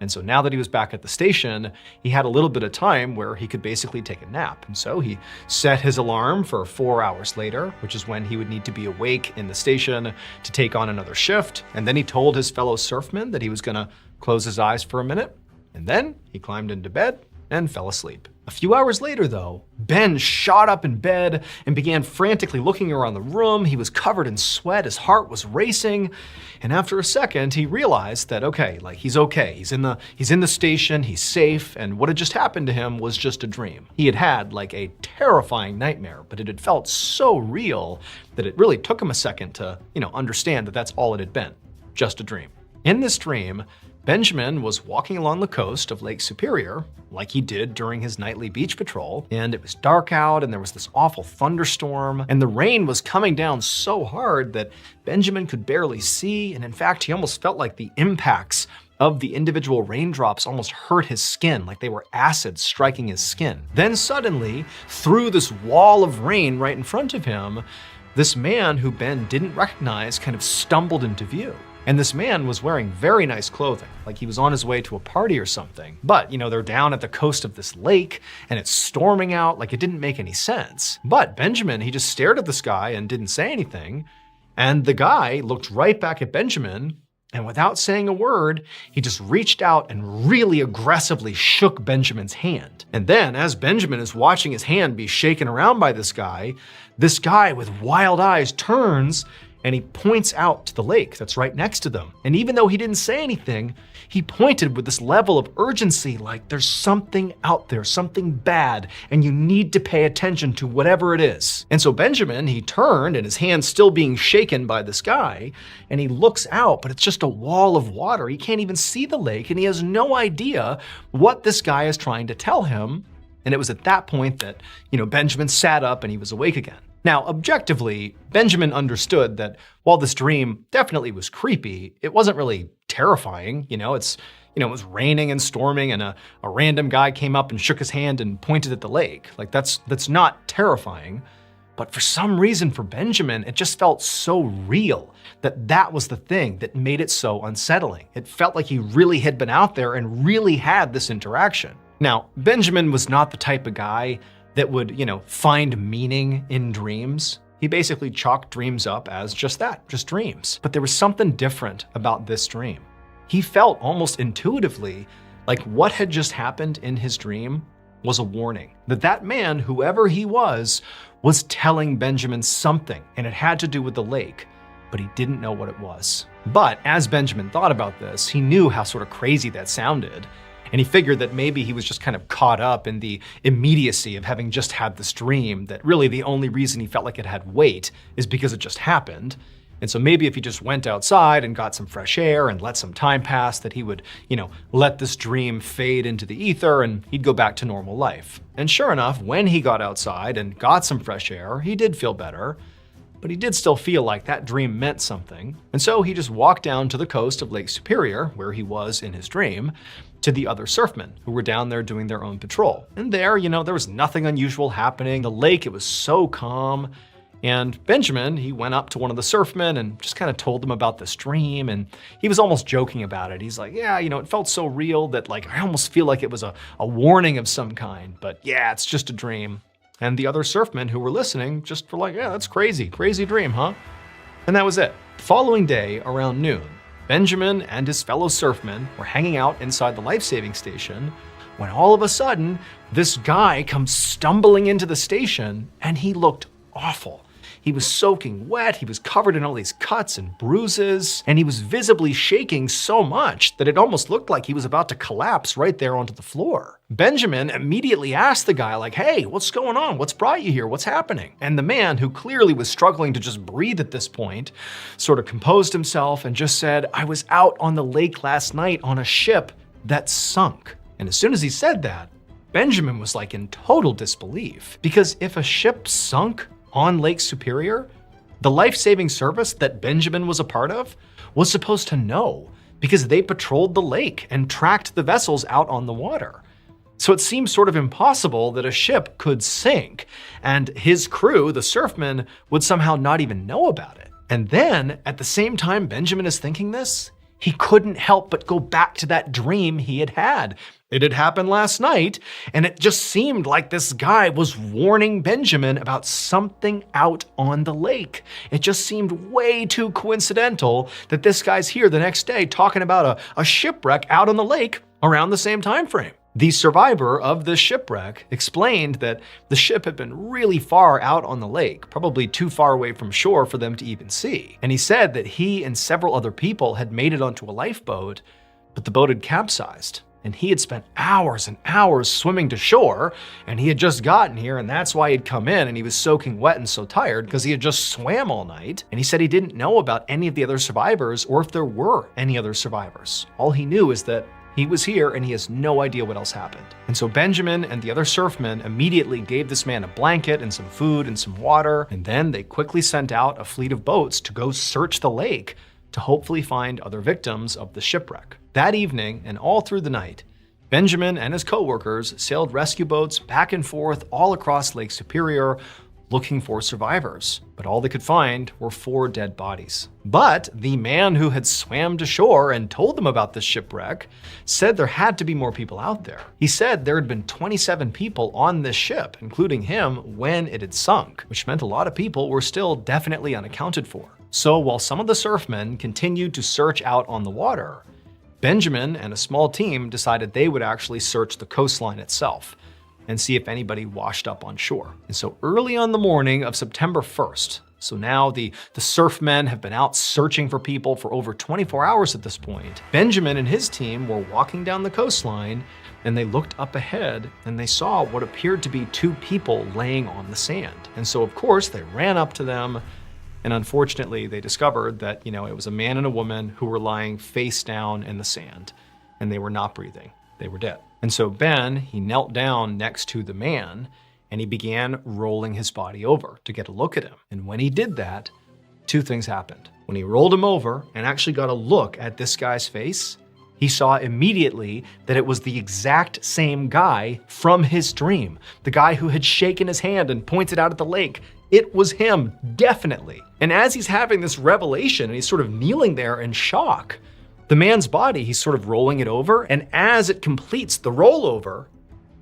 And so now that he was back at the station, he had a little bit of time where he could basically take a nap. And so he set his alarm for 4 hours later, which is when he would need to be awake in the station to take on another shift. And then he told his fellow surfmen that he was gonna close his eyes for a minute. And then he climbed into bed and fell asleep. A few hours later, though, Ben shot up in bed and began frantically looking around the room. He was covered in sweat, his heart was racing, and after a second, he realized that, he's okay. He's in the station, he's safe, and what had just happened to him was just a dream. He had had a terrifying nightmare, but it had felt so real that it really took him a second to, understand that that's all it had been, just a dream. In this dream, Benjamin was walking along the coast of Lake Superior, like he did during his nightly beach patrol, and it was dark out and there was this awful thunderstorm, and the rain was coming down so hard that Benjamin could barely see, and in fact, he almost felt like the impacts of the individual raindrops almost hurt his skin, like they were acid striking his skin. Then suddenly, through this wall of rain right in front of him, this man who Ben didn't recognize kind of stumbled into view. And this man was wearing very nice clothing, like he was on his way to a party or something. But, they're down at the coast of this lake and it's storming out, like it didn't make any sense. But Benjamin, he just stared at the sky and didn't say anything. And the guy looked right back at Benjamin, and without saying a word, he just reached out and really aggressively shook Benjamin's hand. And then, as Benjamin is watching his hand be shaken around by this guy with wild eyes turns and he points out to the lake that's right next to them. And even though he didn't say anything, he pointed with this level of urgency, like there's something out there, something bad, and you need to pay attention to whatever it is. And so Benjamin, he turned and his hand's still being shaken by this guy, and he looks out, but it's just a wall of water. He can't even see the lake, and he has no idea what this guy is trying to tell him. And it was at that point that, Benjamin sat up and he was awake again. Now, objectively, Benjamin understood that while this dream definitely was creepy, it wasn't really terrifying. It was raining and storming, and a random guy came up and shook his hand and pointed at the lake. That's not terrifying. But for some reason for Benjamin, it just felt so real that was the thing that made it so unsettling. It felt like he really had been out there and really had this interaction. Now, Benjamin was not the type of guy that would, find meaning in dreams. He basically chalked dreams up as just that, just dreams. But there was something different about this dream. He felt almost intuitively like what had just happened in his dream was a warning. That man, whoever he was telling Benjamin something, and it had to do with the lake, but he didn't know what it was. But as Benjamin thought about this, he knew how sort of crazy that sounded. And he figured that maybe he was just kind of caught up in the immediacy of having just had this dream, that really the only reason he felt like it had weight is because it just happened. And so maybe if he just went outside and got some fresh air and let some time pass, that he would, let this dream fade into the ether and he'd go back to normal life. And sure enough, when he got outside and got some fresh air, he did feel better. But he did still feel like that dream meant something. And so he just walked down to the coast of Lake Superior, where he was in his dream, to the other surfmen who were down there doing their own patrol. And there, there was nothing unusual happening. The lake, it was so calm. And Benjamin, he went up to one of the surfmen and just kind of told them about this dream. And he was almost joking about it. He's like, yeah, it felt so real that I almost feel like it was a warning of some kind. But yeah, it's just a dream. And the other surfmen who were listening just were like, yeah, that's crazy dream, huh? And that was it. The following day, around noon, Benjamin and his fellow surfmen were hanging out inside the life-saving station when all of a sudden, this guy comes stumbling into the station and he looked awful. He was soaking wet, he was covered in all these cuts and bruises, and he was visibly shaking so much that it almost looked like he was about to collapse right there onto the floor. Benjamin immediately asked the guy, hey, what's going on? What's brought you here? What's happening? And the man, who clearly was struggling to just breathe at this point, sort of composed himself and just said, I was out on the lake last night on a ship that sunk. And as soon as he said that, Benjamin was in total disbelief. Because if a ship sunk on Lake Superior, the life-saving service that Benjamin was a part of was supposed to know, because they patrolled the lake and tracked the vessels out on the water. So it seems sort of impossible that a ship could sink and his crew, the surfmen, would somehow not even know about it. And then, at the same time Benjamin is thinking this, he couldn't help but go back to that dream he had had. It had happened last night, and it just seemed like this guy was warning Benjamin about something out on the lake. It just seemed way too coincidental that this guy's here the next day talking about a shipwreck out on the lake around the same time frame. The survivor of this shipwreck explained that the ship had been really far out on the lake, probably too far away from shore for them to even see. And he said that he and several other people had made it onto a lifeboat, but the boat had capsized. And he had spent hours and hours swimming to shore, and he had just gotten here, and that's why he'd come in, and he was soaking wet and so tired because he had just swam all night. And he said he didn't know about any of the other survivors or if there were any other survivors. All he knew is that he was here and he has no idea what else happened. And so Benjamin and the other surfmen immediately gave this man a blanket and some food and some water, and then they quickly sent out a fleet of boats to go search the lake to hopefully find other victims of the shipwreck. That evening and all through the night, Benjamin and his co-workers sailed rescue boats back and forth all across Lake Superior looking for survivors, but all they could find were 4 dead bodies. But the man who had swam to shore and told them about this shipwreck said there had to be more people out there. He said there had been 27 people on this ship, including him, when it had sunk, which meant a lot of people were still definitely unaccounted for. So while some of the surfmen continued to search out on the water, Benjamin and a small team decided they would actually search the coastline itself and see if anybody washed up on shore. And so early on the morning of September 1st, so now the surfmen have been out searching for people for over 24 hours at this point, Benjamin and his team were walking down the coastline and they looked up ahead and they saw what appeared to be 2 people laying on the sand. And so of course they ran up to them, and unfortunately they discovered that, it was a man and a woman who were lying face down in the sand, and they were not breathing. They were dead. And so Ben, he knelt down next to the man and he began rolling his body over to get a look at him. And when he did that, 2 things happened. When he rolled him over and actually got a look at this guy's face, he saw immediately that it was the exact same guy from his dream. The guy who had shaken his hand and pointed out at the lake. It was him, definitely. And as he's having this revelation and he's sort of kneeling there in shock, the man's body, he's sort of rolling it over, and as it completes the rollover,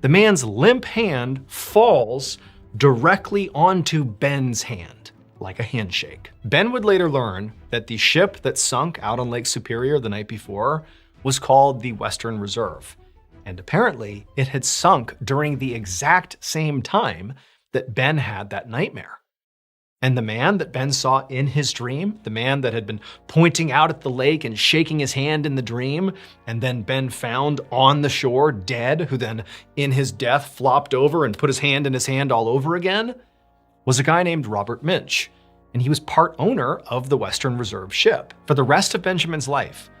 the man's limp hand falls directly onto Ben's hand, like a handshake. Ben would later learn that the ship that sunk out on Lake Superior the night before was called the Western Reserve. And apparently, it had sunk during the exact same time that Ben had that nightmare. And the man that Ben saw in his dream, the man that had been pointing out at the lake and shaking his hand in the dream, and then Ben found on the shore dead, who then in his death flopped over and put his hand in his hand all over again, was a guy named Robert Minch. And he was part owner of the Western Reserve ship. For the rest of Benjamin's life,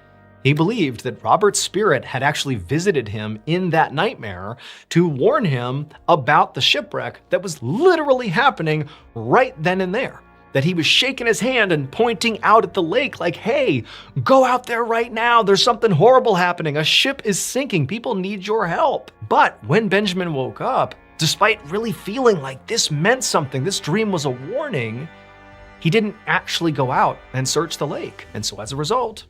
he believed that Robert's spirit had actually visited him in that nightmare to warn him about the shipwreck that was literally happening right then and there. That he was shaking his hand and pointing out at the lake like, hey, go out there right now. There's something horrible happening. A ship is sinking. People need your help. But when Benjamin woke up, despite really feeling like this meant something, this dream was a warning, he didn't actually go out and search the lake. And so as a result,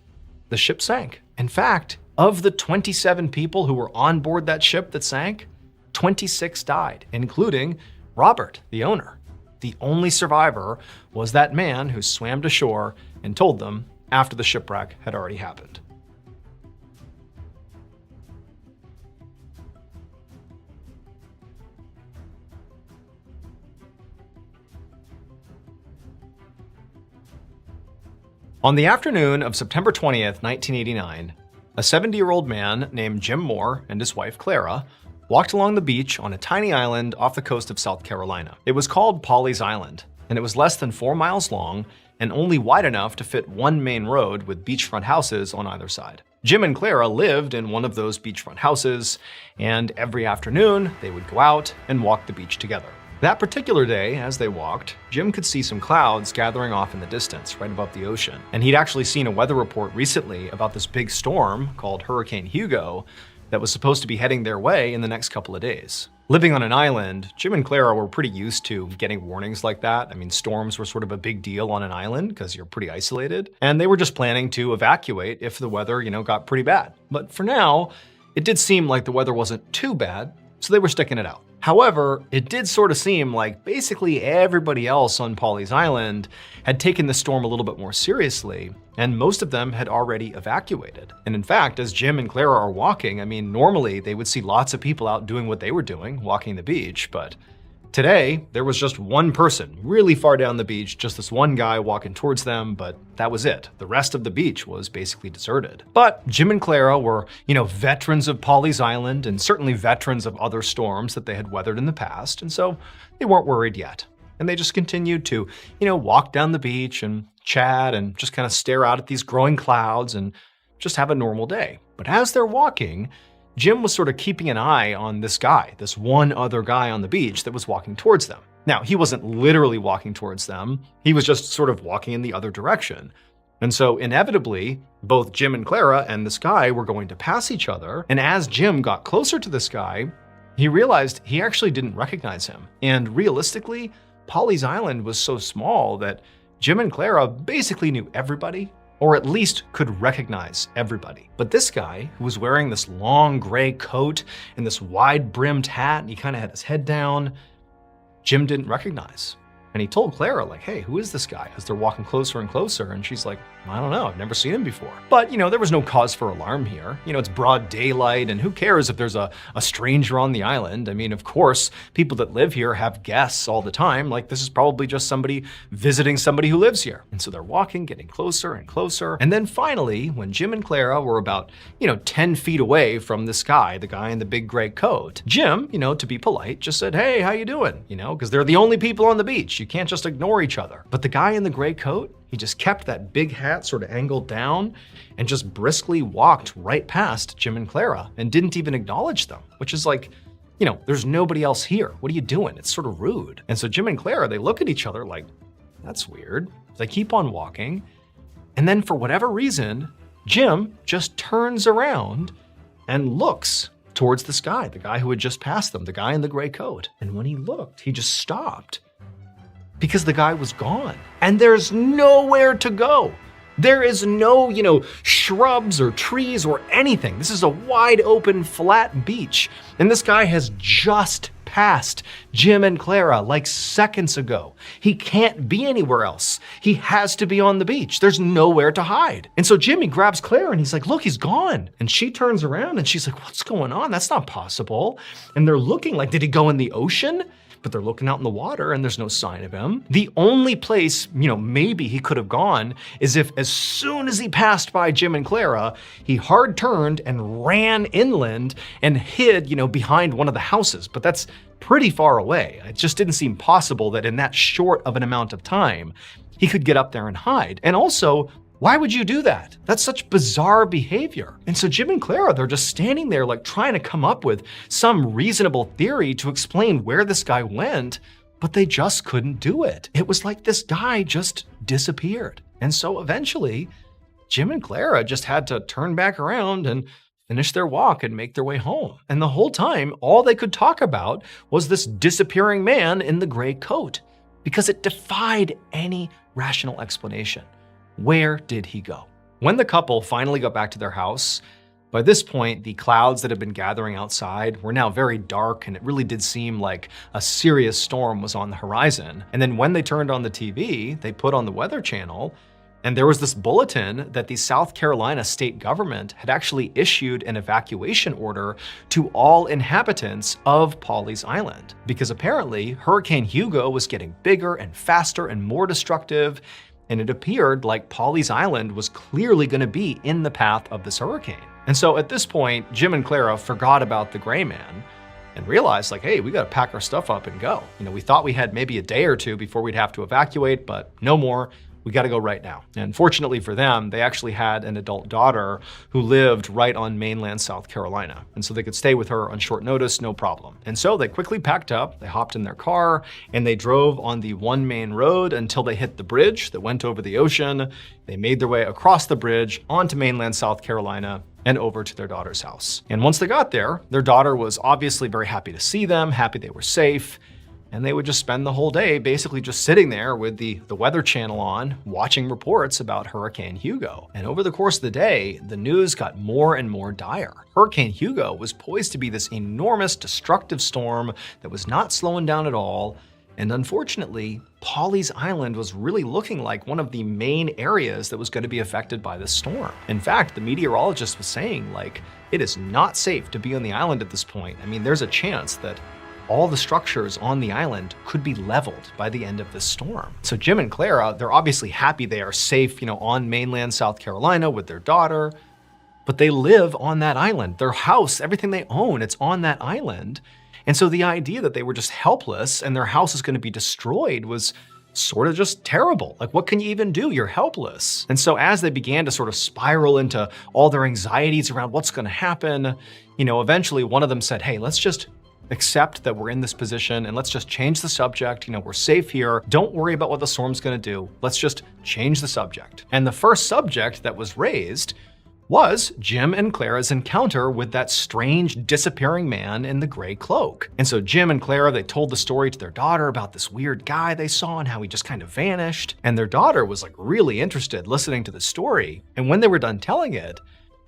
the ship sank. In fact, of the 27 people who were on board that ship that sank, 26 died, including Robert, the owner. The only survivor was that man who swam to shore and told them after the shipwreck had already happened. On the afternoon of September 20th, 1989, a 70-year-old man named Jim Moore and his wife Clara walked along the beach on a tiny island off the coast of South Carolina. It was called Pawleys Island, and it was less than 4 miles long and only wide enough to fit one main road with beachfront houses on either side. Jim and Clara lived in one of those beachfront houses, and every afternoon they would go out and walk the beach together. That particular day, as they walked, Jim could see some clouds gathering off in the distance, right above the ocean. And he'd actually seen a weather report recently about this big storm called Hurricane Hugo that was supposed to be heading their way in the next couple of days. Living on an island, Jim and Clara were pretty used to getting warnings like that. I mean, storms were sort of a big deal on an island because you're pretty isolated. And they were just planning to evacuate if the weather, got pretty bad. But for now, it did seem like the weather wasn't too bad, so they were sticking it out. However, it did sort of seem like basically everybody else on Pawleys Island had taken the storm a little bit more seriously, and most of them had already evacuated. And in fact, as Jim and Clara are walking, normally they would see lots of people out doing what they were doing, walking the beach, but today, there was just one person really far down the beach, just this one guy walking towards them, but that was it. The rest of the beach was basically deserted. But Jim and Clara were, veterans of Pawleys Island and certainly veterans of other storms that they had weathered in the past, and so they weren't worried yet. And they just continued to, walk down the beach and chat and just kind of stare out at these growing clouds and just have a normal day. But as they're walking, Jim was sort of keeping an eye on this guy, this one other guy on the beach that was walking towards them. Now, he wasn't literally walking towards them. He was just sort of walking in the other direction. And so inevitably, both Jim and Clara and this guy were going to pass each other. And as Jim got closer to this guy, he realized he actually didn't recognize him. And realistically, Pawleys Island was so small that Jim and Clara basically knew everybody, or at least could recognize everybody. But this guy, who was wearing this long gray coat and this wide-brimmed hat, and he kind of had his head down, Jim didn't recognize. And he told Clara, hey, who is this guy? As they're walking closer and closer, and she's like, I don't know, I've never seen him before. But, there was no cause for alarm here. It's broad daylight, and who cares if there's a stranger on the island? Of course, people that live here have guests all the time. This is probably just somebody visiting somebody who lives here. And so they're walking, getting closer and closer. And then finally, when Jim and Clara were about, 10 feet away from this guy, the guy in the big gray coat, Jim, to be polite, just said, hey, how you doing? Because they're the only people on the beach. You can't just ignore each other. But the guy in the gray coat, he just kept that big hat sort of angled down and just briskly walked right past Jim and Clara and didn't even acknowledge them, which is there's nobody else here. What are you doing? It's sort of rude. And so Jim and Clara, they look at each other like, that's weird. They keep on walking. And then for whatever reason, Jim just turns around and looks towards this guy, the guy who had just passed them, the guy in the gray coat. And when he looked, he just stopped. because the guy was gone. And there's nowhere to go. There is no, shrubs or trees or anything. This is a wide open, flat beach. And this guy has just passed Jim and Clara like seconds ago. He can't be anywhere else. He has to be on the beach. There's nowhere to hide. And so Jimmy grabs Clara and he's like, look, he's gone. And she turns around and she's like, what's going on? That's not possible. And they're looking like, did he go in the ocean? But they're looking out in the water and there's no sign of him. The only place, maybe he could have gone is if as soon as he passed by Jim and Clara, he hard turned and ran inland and hid, behind one of the houses. But that's pretty far away. It just didn't seem possible that in that short of an amount of time, he could get up there and hide. And also, why would you do that? That's such bizarre behavior. And so Jim and Clara, they're just standing there like trying to come up with some reasonable theory to explain where this guy went, but they just couldn't do it. It was like this guy just disappeared. And so eventually, Jim and Clara just had to turn back around and finish their walk and make their way home. And the whole time, all they could talk about was this disappearing man in the gray coat, because it defied any rational explanation. Where did he go? When the couple finally got back to their house, by this point, the clouds that had been gathering outside were now very dark, and it really did seem like a serious storm was on the horizon. And then when they turned on the TV, they put on the Weather Channel, and there was this bulletin that the South Carolina state government had actually issued an evacuation order to all inhabitants of Pawleys Island, because apparently Hurricane Hugo was getting bigger and faster and more destructive, and it appeared like Pawleys Island was clearly going to be in the path of this hurricane. And so at this point, Jim and Clara forgot about the gray man and realized like, hey, we got to pack our stuff up and go. We thought we had maybe a day or two before we'd have to evacuate, but no more. We got to go right now. And fortunately for them, they actually had an adult daughter who lived right on mainland South Carolina. And so they could stay with her on short notice, no problem. And so they quickly packed up, they hopped in their car, and they drove on the one main road until they hit the bridge that went over the ocean. They made their way across the bridge onto mainland South Carolina and over to their daughter's house. And once they got there, their daughter was obviously very happy to see them, happy they were safe. And they would just spend the whole day basically just sitting there with the Weather Channel on, watching reports about Hurricane Hugo. And over the course of the day, the news got more and more dire. Hurricane Hugo was poised to be this enormous destructive storm that was not slowing down at all. And unfortunately, Pawleys Island was really looking like one of the main areas that was going to be affected by this storm. In fact, the meteorologist was saying like, it is not safe to be on the island at this point. I mean, there's a chance that all the structures on the island could be leveled by the end of this storm. So Jim and Clara, they're obviously happy they are safe, on mainland South Carolina with their daughter, but they live on that island. Their house, everything they own, it's on that island. And so the idea that they were just helpless and their house is going to be destroyed was sort of just terrible. Like, what can you even do? You're helpless. And so as they began to sort of spiral into all their anxieties around what's going to happen, eventually one of them said, hey, let's just accept that we're in this position and let's just change the subject. We're safe here. Don't worry about what the storm's gonna do. Let's just change the subject. And the first subject that was raised was Jim and Clara's encounter with that strange disappearing man in the gray cloak. And so Jim and Clara, they told the story to their daughter about this weird guy they saw and how he just kind of vanished. And their daughter was like really interested listening to the story. And when they were done telling it,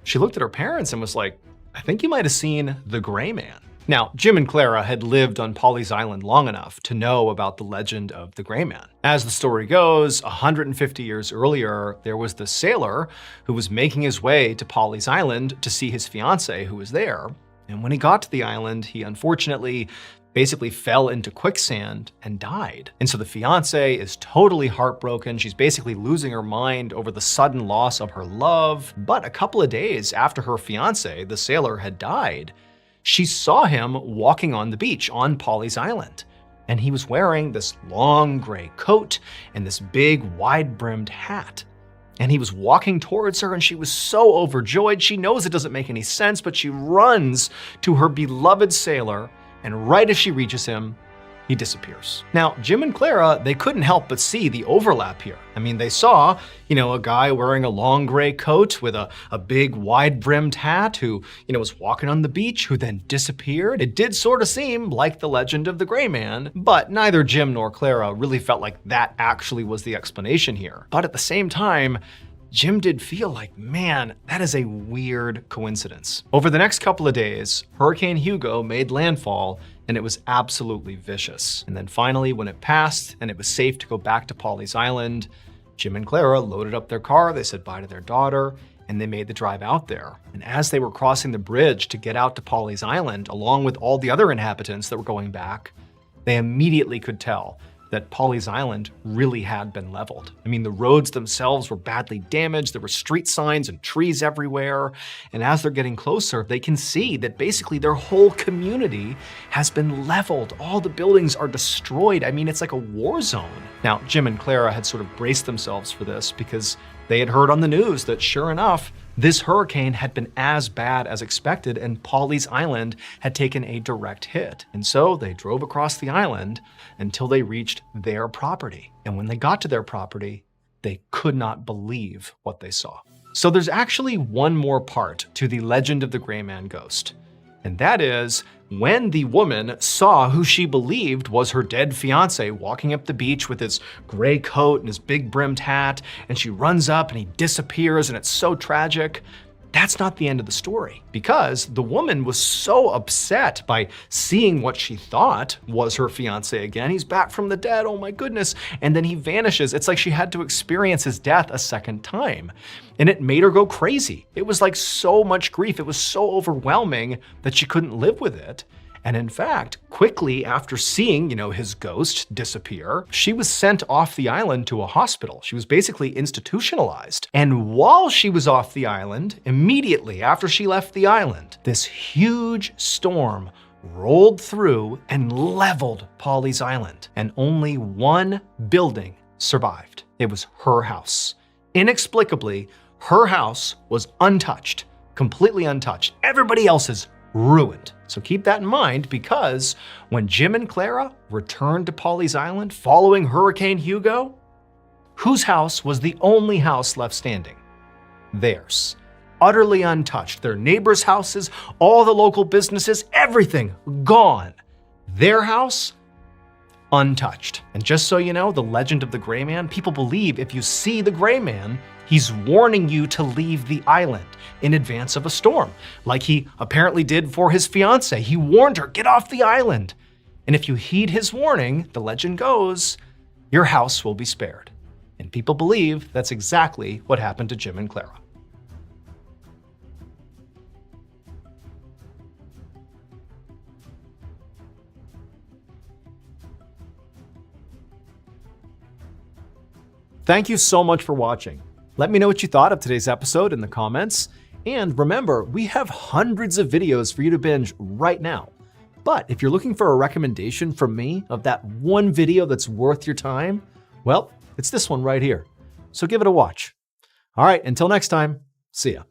she looked at her parents and was like, I think you might have seen the gray man. Now, Jim and Clara had lived on Pawleys Island long enough to know about the legend of the Gray Man. As the story goes, 150 years earlier, there was this sailor who was making his way to Pawleys Island to see his fiancée who was there. And when he got to the island, he unfortunately basically fell into quicksand and died. And so the fiancée is totally heartbroken. She's basically losing her mind over the sudden loss of her love. But a couple of days after her fiancé, the sailor, had died, she saw him walking on the beach on Pawleys Island. And he was wearing this long gray coat and this big wide-brimmed hat. And he was walking towards her and she was so overjoyed. She knows it doesn't make any sense, but she runs to her beloved sailor. And right as she reaches him, he disappears. Now, Jim and Clara, they couldn't help but see the overlap here. I mean, they saw, a guy wearing a long gray coat with a big wide-brimmed hat who, was walking on the beach, who then disappeared. It did sort of seem like the legend of the Gray Man, but neither Jim nor Clara really felt like that actually was the explanation here. But at the same time, Jim did feel like, man, that is a weird coincidence. Over the next couple of days, Hurricane Hugo made landfall, and it was absolutely vicious. And then finally, when it passed and it was safe to go back to Pawleys Island, Jim and Clara loaded up their car, they said bye to their daughter, and they made the drive out there. And as they were crossing the bridge to get out to Pawleys Island, along with all the other inhabitants that were going back, they immediately could tell that Pawleys Island really had been leveled. I mean, the roads themselves were badly damaged, there were street signs and trees everywhere, and as they're getting closer, they can see that basically their whole community has been leveled. All the buildings are destroyed. I mean, it's like a war zone. Now, Jim and Clara had sort of braced themselves for this because they had heard on the news that sure enough, this hurricane had been as bad as expected and Pawleys Island had taken a direct hit. And so they drove across the island until they reached their property. And when they got to their property, they could not believe what they saw. So there's actually one more part to the legend of the Gray Man ghost. And that is when the woman saw who she believed was her dead fiance walking up the beach with his gray coat and his big brimmed hat, and she runs up and he disappears and it's so tragic. That's not the end of the story, because the woman was so upset by seeing what she thought was her fiance again. He's back from the dead, oh my goodness, and then he vanishes. It's like she had to experience his death a second time, and it made her go crazy. It was like so much grief, it was so overwhelming that she couldn't live with it. And in fact, quickly after seeing, his ghost disappear, she was sent off the island to a hospital. She was basically institutionalized. And while she was off the island, immediately after she left the island, this huge storm rolled through and leveled Pawleys Island. And only one building survived. It was her house. Inexplicably, her house was untouched, completely untouched. Everybody else's ruined. So keep that in mind, because when Jim and Clara returned to Pawleys Island following Hurricane Hugo, whose house was the only house left standing? Theirs. Utterly untouched. Their neighbors' houses, all the local businesses, everything gone. Their house, untouched. And just so you know, the legend of the Gray Man, people believe if you see the Gray Man, he's warning you to leave the island in advance of a storm, like he apparently did for his fiance. He warned her, get off the island. And if you heed his warning, the legend goes, your house will be spared. And people believe that's exactly what happened to Jim and Clara. Thank you so much for watching. Let me know what you thought of today's episode in the comments. And remember, we have hundreds of videos for you to binge right now. But if you're looking for a recommendation from me of that one video that's worth your time, well, it's this one right here. So give it a watch. All right, until next time, see ya.